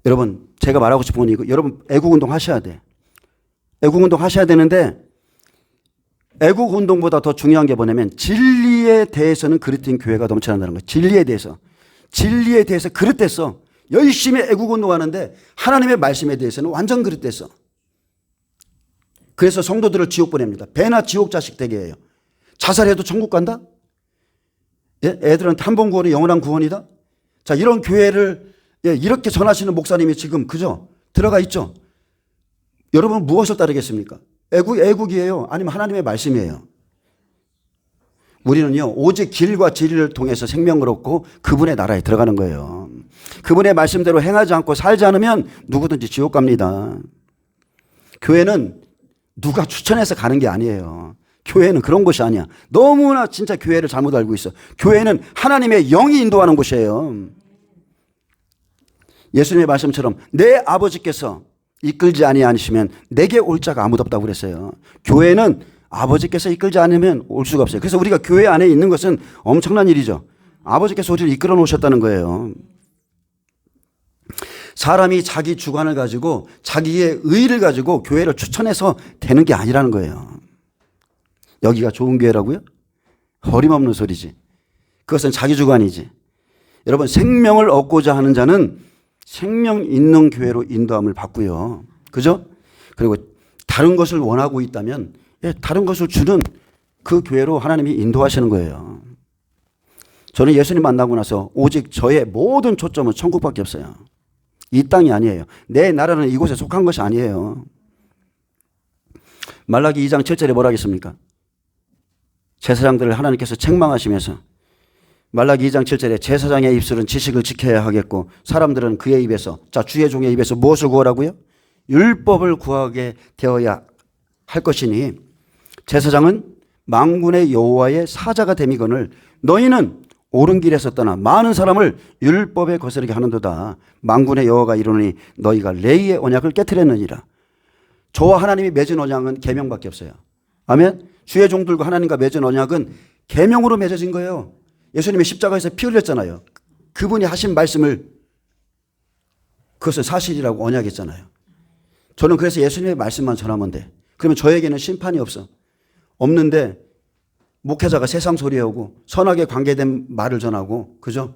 여러분, 제가 말하고 싶은 건 이거. 여러분, 애국운동 하셔야 돼. 애국운동 하셔야 되는데 애국운동보다 더 중요한 게 뭐냐면 진리에 대해서는 그릇된 교회가 넘쳐난다는 거예요. 진리에 대해서 그릇됐어. 열심히 애국운동하는데 하나님의 말씀에 대해서는 완전 그릇됐어. 그래서 성도들을 지옥 보냅니다. 배나 지옥 자식 되게 해요. 자살해도 천국 간다? 예? 애들은 한 번 구원이 영원한 구원이다? 자, 이런 교회를 이렇게 전하시는 목사님이 지금 그죠? 들어가 있죠? 여러분 무엇을 따르겠습니까? 애국이에요? 아니면 하나님의 말씀이에요? 우리는요, 오직 길과 진리를 통해서 생명을 얻고 그분의 나라에 들어가는 거예요. 그분의 말씀대로 행하지 않고 살지 않으면 누구든지 지옥 갑니다. 교회는 누가 추천해서 가는 게 아니에요. 교회는 그런 곳이 아니야. 너무나 진짜 교회를 잘못 알고 있어. 교회는 하나님의 영이 인도하는 곳이에요. 예수님의 말씀처럼 내 아버지께서 이끌지 아니하시면 내게 올 자가 아무도 없다고 그랬어요. 교회는 아버지께서 이끌지 않으면 올 수가 없어요. 그래서 우리가 교회 안에 있는 것은 엄청난 일이죠. 아버지께서 우리를 이끌어 놓으셨다는 거예요. 사람이 자기 주관을 가지고 자기의 의를 가지고 교회를 추천해서 되는 게 아니라는 거예요. 여기가 좋은 교회라고요? 어림없는 소리지. 그것은 자기 주관이지. 여러분, 생명을 얻고자 하는 자는 생명 있는 교회로 인도함을 받고요. 그죠? 그리고 다른 것을 원하고 있다면 다른 것을 주는 그 교회로 하나님이 인도하시는 거예요. 저는 예수님 만나고 나서 오직 저의 모든 초점은 천국밖에 없어요. 이 땅이 아니에요. 내 나라는 이곳에 속한 것이 아니에요. 말라기 2장 7절에 뭐라 하겠습니까? 제사장들을 하나님께서 책망하시면서 말라기 2장 7절에 제사장의 입술은 지식을 지켜야 하겠고 사람들은 그의 입에서, 자, 주의 종의 입에서 무엇을 구하라고요? 율법을 구하게 되어야 할 것이니 제사장은 만군의 여호와의 사자가 됨이거늘 너희는 옳은 길에서 떠나 많은 사람을 율법에 거스르게 하는도다. 만군의 여호와가 이르노니 너희가 레위의 언약을 깨트렸느니라. 저와 하나님이 맺은 언약은 계명밖에 없어요. 아멘. 주의 종들과 하나님과 맺은 언약은 계명으로 맺어진 거예요. 예수님이 십자가에서 피 흘렸잖아요. 그분이 하신 말씀을, 그것을 사실이라고 언약했잖아요. 저는 그래서 예수님의 말씀만 전하면 돼. 그러면 저에게는 심판이 없는데 목회자가 세상 소리에 오고 선하게 관계된 말을 전하고, 그죠?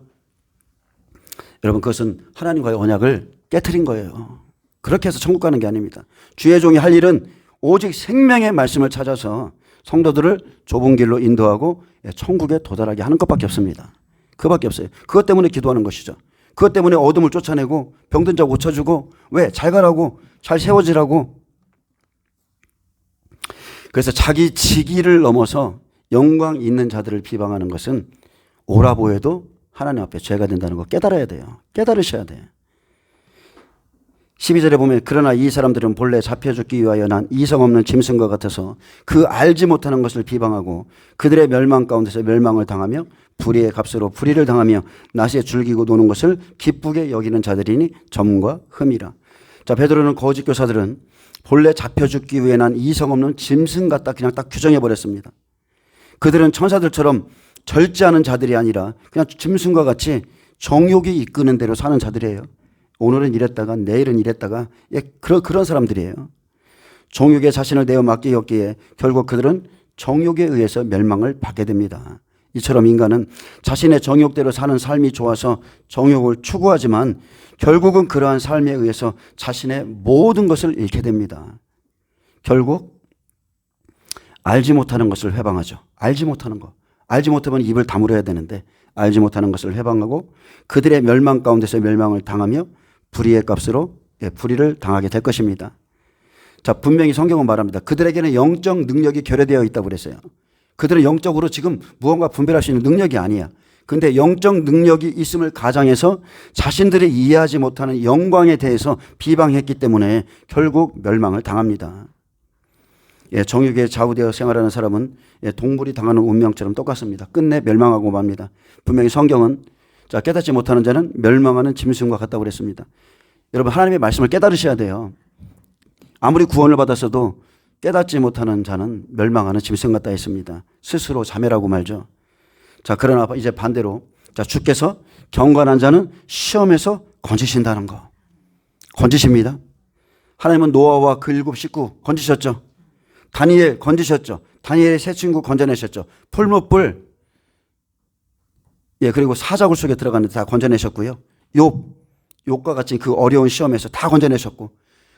여러분, 그것은 하나님과의 언약을 깨트린 거예요. 그렇게 해서 천국 가는 게 아닙니다. 주의 종이 할 일은 오직 생명의 말씀을 찾아서 성도들을 좁은 길로 인도하고 천국에 도달하게 하는 것밖에 없습니다. 그것밖에 없어요. 그것 때문에 기도하는 것이죠. 그것 때문에 어둠을 쫓아내고 병든 자 고쳐주고, 왜? 잘 가라고, 잘 세워지라고. 그래서 자기 직위를 넘어서 영광 있는 자들을 비방하는 것은 오라 보여도 하나님 앞에 죄가 된다는 거 깨달아야 돼요. 깨달으셔야 돼요. 12절에 보면 그러나 이 사람들은 본래 잡혀 죽기 위하여 난 이성 없는 짐승과 같아서 그 알지 못하는 것을 비방하고 그들의 멸망 가운데서 멸망을 당하며 불의의 값으로 불의를 당하며 낫에 즐기고 노는 것을 기쁘게 여기는 자들이니 점과 흠이라. 자, 베드로는 거짓 교사들은 본래 잡혀 죽기 위해 난 이성 없는 짐승 같다 그냥 딱 규정해 버렸습니다. 그들은 천사들처럼 절제하는 자들이 아니라 그냥 짐승과 같이 정욕이 이끄는 대로 사는 자들이에요. 오늘은 이랬다가 내일은 이랬다가, 그런 사람들이에요. 정욕에 자신을 내어 맡기었기에 결국 그들은 정욕에 의해서 멸망을 받게 됩니다. 이처럼 인간은 자신의 정욕대로 사는 삶이 좋아서 정욕을 추구하지만 결국은 그러한 삶에 의해서 자신의 모든 것을 잃게 됩니다. 결국 알지 못하는 것을 회방하죠. 알지 못하는 거. 알지 못하면 입을 다물어야 되는데 알지 못하는 것을 회방하고 그들의 멸망 가운데서 멸망을 당하며 불의의 값으로 불의를 당하게 될 것입니다. 자, 분명히 성경은 말합니다. 그들에게는 영적 능력이 결여되어 있다고 그랬어요. 그들은 영적으로 지금 무언가 분별할 수 있는 능력이 아니야. 그런데 영적 능력이 있음을 가장해서 자신들이 이해하지 못하는 영광에 대해서 비방했기 때문에 결국 멸망을 당합니다. 정욕에 좌우되어 생활하는 사람은 동물이 당하는 운명처럼 똑같습니다. 끝내 멸망하고 맙니다. 분명히 성경은, 자, 깨닫지 못하는 자는 멸망하는 짐승과 같다고 그랬습니다. 여러분, 하나님의 말씀을 깨달으셔야 돼요. 아무리 구원을 받았어도 깨닫지 못하는 자는 멸망하는 짐승 같다 했습니다. 스스로 자멸하고 말죠. 자, 그러나 이제 반대로, 자, 주께서 경건한 자는 시험에서 건지신다는 거. 건지십니다. 하나님은 노아와 그 7 식구 건지셨죠. 다니엘 건지셨죠. 다니엘의 세 친구 건져내셨죠. 풀무불, 그리고 사자굴 속에 들어갔는데 다 건져내셨고요. 욥과 같이 그 어려운 시험에서 다 건져내셨고.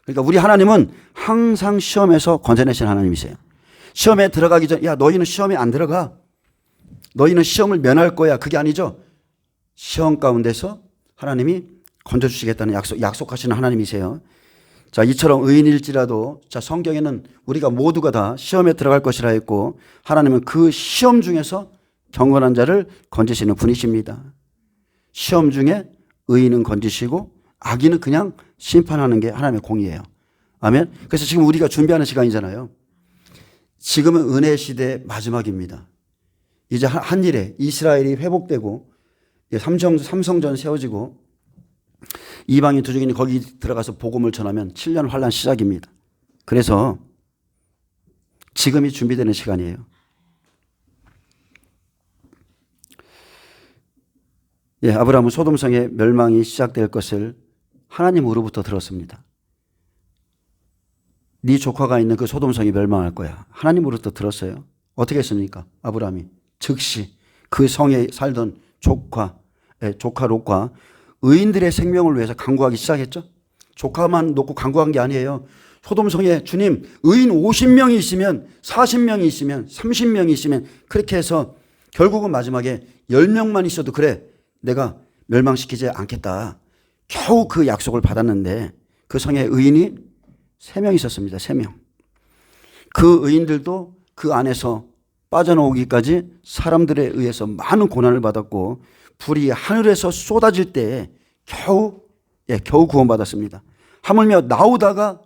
그러니까 우리 하나님은 항상 시험에서 건져내신 하나님이세요. 시험에 들어가기 전, 야, 너희는 시험에 안 들어가. 너희는 시험을 면할 거야. 그게 아니죠. 시험 가운데서 하나님이 건져주시겠다는 약속하시는 하나님이세요. 자, 이처럼 의인일지라도, 자, 성경에는 우리가 모두가 다 시험에 들어갈 것이라 했고 하나님은 그 시험 중에서 경건한 자를 건지시는 분이십니다. 시험 중에 의인은 건지시고 악인은 그냥 심판하는 게 하나님의 공의예요. 아멘. 그래서 지금 우리가 준비하는 시간이잖아요. 지금은 은혜 시대 마지막입니다. 이제 한 일에 이스라엘이 회복되고 삼성전 세워지고 이방인 투족인이 거기 들어가서 복음을 전하면 7년 환란 시작입니다. 그래서 지금이 준비되는 시간이에요. 아브라함은 소돔성의 멸망이 시작될 것을 하나님으로부터 들었습니다. 네 조카가 있는 그 소돔성이 멸망할 거야. 하나님으로부터 들었어요. 어떻게 했습니까? 아브라함이 즉시 그 성에 살던 조카 롯과 의인들의 생명을 위해서 간구하기 시작했죠. 조카만 놓고 간구한 게 아니에요. 소돔성에 주님, 의인 50명이 있으면, 40명이 있으면, 30명이 있으면, 그렇게 해서 결국은 마지막에 10명만 있어도 그래, 내가 멸망시키지 않겠다. 겨우 그 약속을 받았는데 그 성에 의인이 3명 있었습니다. 3명. 그 의인들도 그 안에서 빠져나오기까지 사람들에 의해서 많은 고난을 받았고 불이 하늘에서 쏟아질 때에 겨우 구원받았습니다. 하물며 나오다가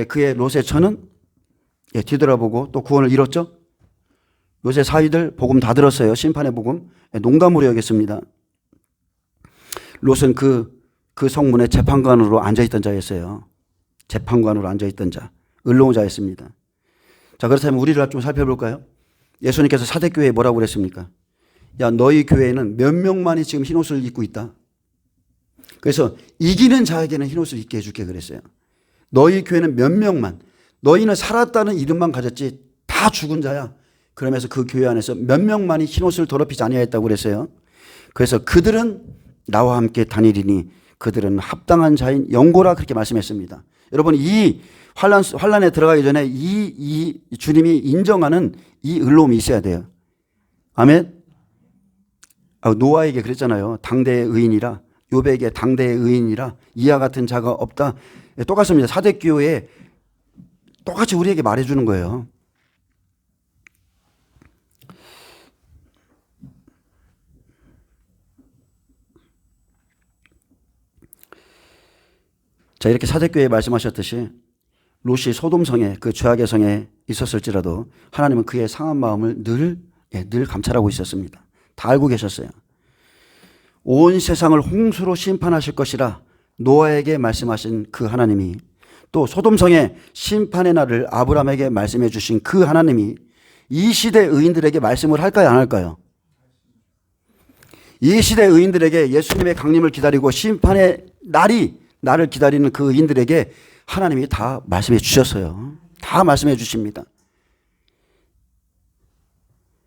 그의 롯의 처는 뒤돌아보고 또 구원을 이뤘죠. 롯의 사위들 복음 다 들었어요. 심판의 복음. 농담으로 여겼습니다. 롯은 그 성문에 재판관으로 앉아있던 자였어요. 재판관으로 앉아있던 자, 의로운 자였습니다. 자, 그렇다면 우리를 좀 살펴볼까요? 예수님께서 사대교회에 뭐라고 그랬습니까? 야, 너희 교회에는 몇 명만이 지금 흰옷을 입고 있다. 그래서 이기는 자에게는 흰옷을 입게 해줄게 그랬어요. 너희 교회는 몇 명만, 너희는 살았다는 이름만 가졌지 다 죽은 자야. 그러면서 그 교회 안에서 몇 명만이 흰옷을 더럽히지 아니하였다고 그랬어요. 그래서 그들은 나와 함께 다니리니 그들은 합당한 자인 영고라 그렇게 말씀했습니다. 여러분, 이 환란에 들어가기 전에 이 주님이 인정하는 이 의로움이 있어야 돼요. 아멘. 노아에게 그랬잖아요. 당대의 의인이라, 욥에게 당대의 의인이라 이와 같은 자가 없다. 똑같습니다. 사대교회에 똑같이 우리에게 말해주는 거예요. 자, 이렇게 사대교회에 말씀하셨듯이 롯이 소돔성에 그 죄악의 성에 있었을지라도 하나님은 그의 상한 마음을 늘 감찰하고 있었습니다. 다 알고 계셨어요. 온 세상을 홍수로 심판하실 것이라 노아에게 말씀하신 그 하나님이, 또 소돔성의 심판의 날을 아브라함에게 말씀해 주신 그 하나님이 이 시대 의인들에게 말씀을 할까요, 안 할까요? 이 시대 의인들에게 예수님의 강림을 기다리고 심판의 날을 기다리는 그 의인들에게 하나님이 다 말씀해 주셨어요. 다 말씀해 주십니다.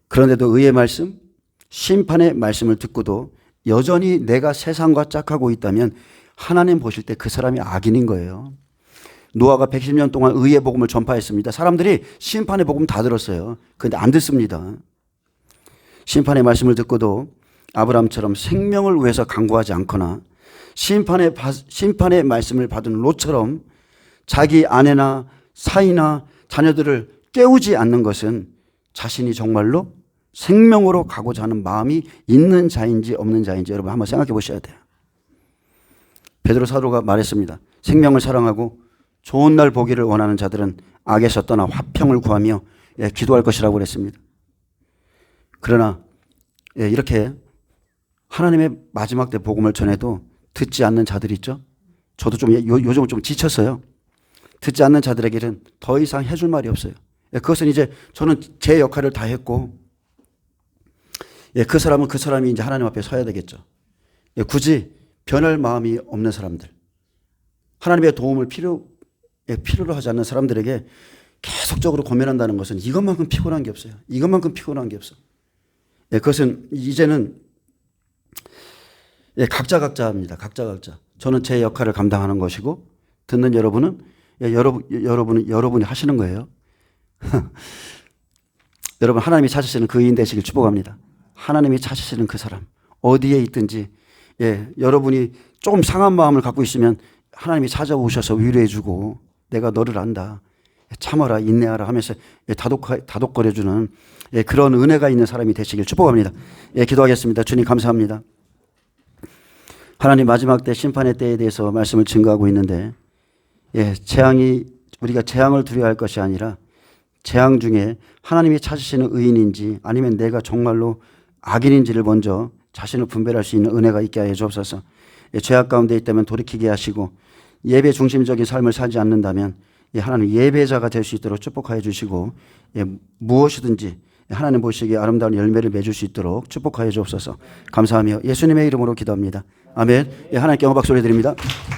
그런데도 의의 말씀, 심판의 말씀을 듣고도 여전히 내가 세상과 짝하고 있다면 하나님 보실 때 그 사람이 악인인 거예요. 노아가 110년 동안 의의 복음을 전파했습니다. 사람들이 심판의 복음 다 들었어요. 그런데 안 듣습니다. 심판의 말씀을 듣고도 아브라함처럼 생명을 위해서 간구하지 않거나 심판의 말씀을 받은 롯처럼 자기 아내나 사이나 자녀들을 깨우지 않는 것은 자신이 정말로 생명으로 가고자 하는 마음이 있는 자인지 없는 자인지 여러분 한번 생각해 보셔야 돼요. 베드로 사도가 말했습니다. 생명을 사랑하고 좋은 날 보기를 원하는 자들은 악에서 떠나 화평을 구하며 기도할 것이라고 그랬습니다. 그러나 이렇게 하나님의 마지막 때 복음을 전해도 듣지 않는 자들 있죠. 저도 좀 요즘은 좀 지쳤어요. 듣지 않는 자들에게는 더 이상 해줄 말이 없어요. 그것은 이제 저는 제 역할을 다 했고, 그 사람이 이제 하나님 앞에 서야 되겠죠. 굳이 변할 마음이 없는 사람들, 하나님의 도움을 필요로 하지 않는 사람들에게 계속적으로 고민한다는 것은 이것만큼 피곤한 게 없어요. 이것만큼 피곤한 게 없어. 그것은 이제는 각자입니다. 각자. 저는 제 역할을 감당하는 것이고 듣는 여러분은 여러분이 하시는 거예요. 여러분, 하나님이 찾으시는 그 의인 되시길 축복합니다. 하나님이 찾으시는 그 사람 어디에 있든지 여러분이 조금 상한 마음을 갖고 있으면 하나님이 찾아오셔서 위로해주고 내가 너를 안다, 참아라, 인내하라 하면서 다독거려주는 그런 은혜가 있는 사람이 되시길 축복합니다. 기도하겠습니다. 주님 감사합니다. 하나님, 마지막 때 심판의 때에 대해서 말씀을 증거하고 있는데 우리가 재앙을 두려워할 것이 아니라 재앙 중에 하나님이 찾으시는 의인인지 아니면 내가 정말로 악인인지를 먼저 자신을 분별할 수 있는 은혜가 있게 하여 주옵소서. 죄악 가운데 있다면 돌이키게 하시고 예배 중심적인 삶을 살지 않는다면 하나님 예배자가 될 수 있도록 축복하여 주시고 무엇이든지 하나님 보시기에 아름다운 열매를 맺을 수 있도록 축복하여 주옵소서. 감사하며 예수님의 이름으로 기도합니다. 아멘. 하나님께 영광 박수 올려드립니다.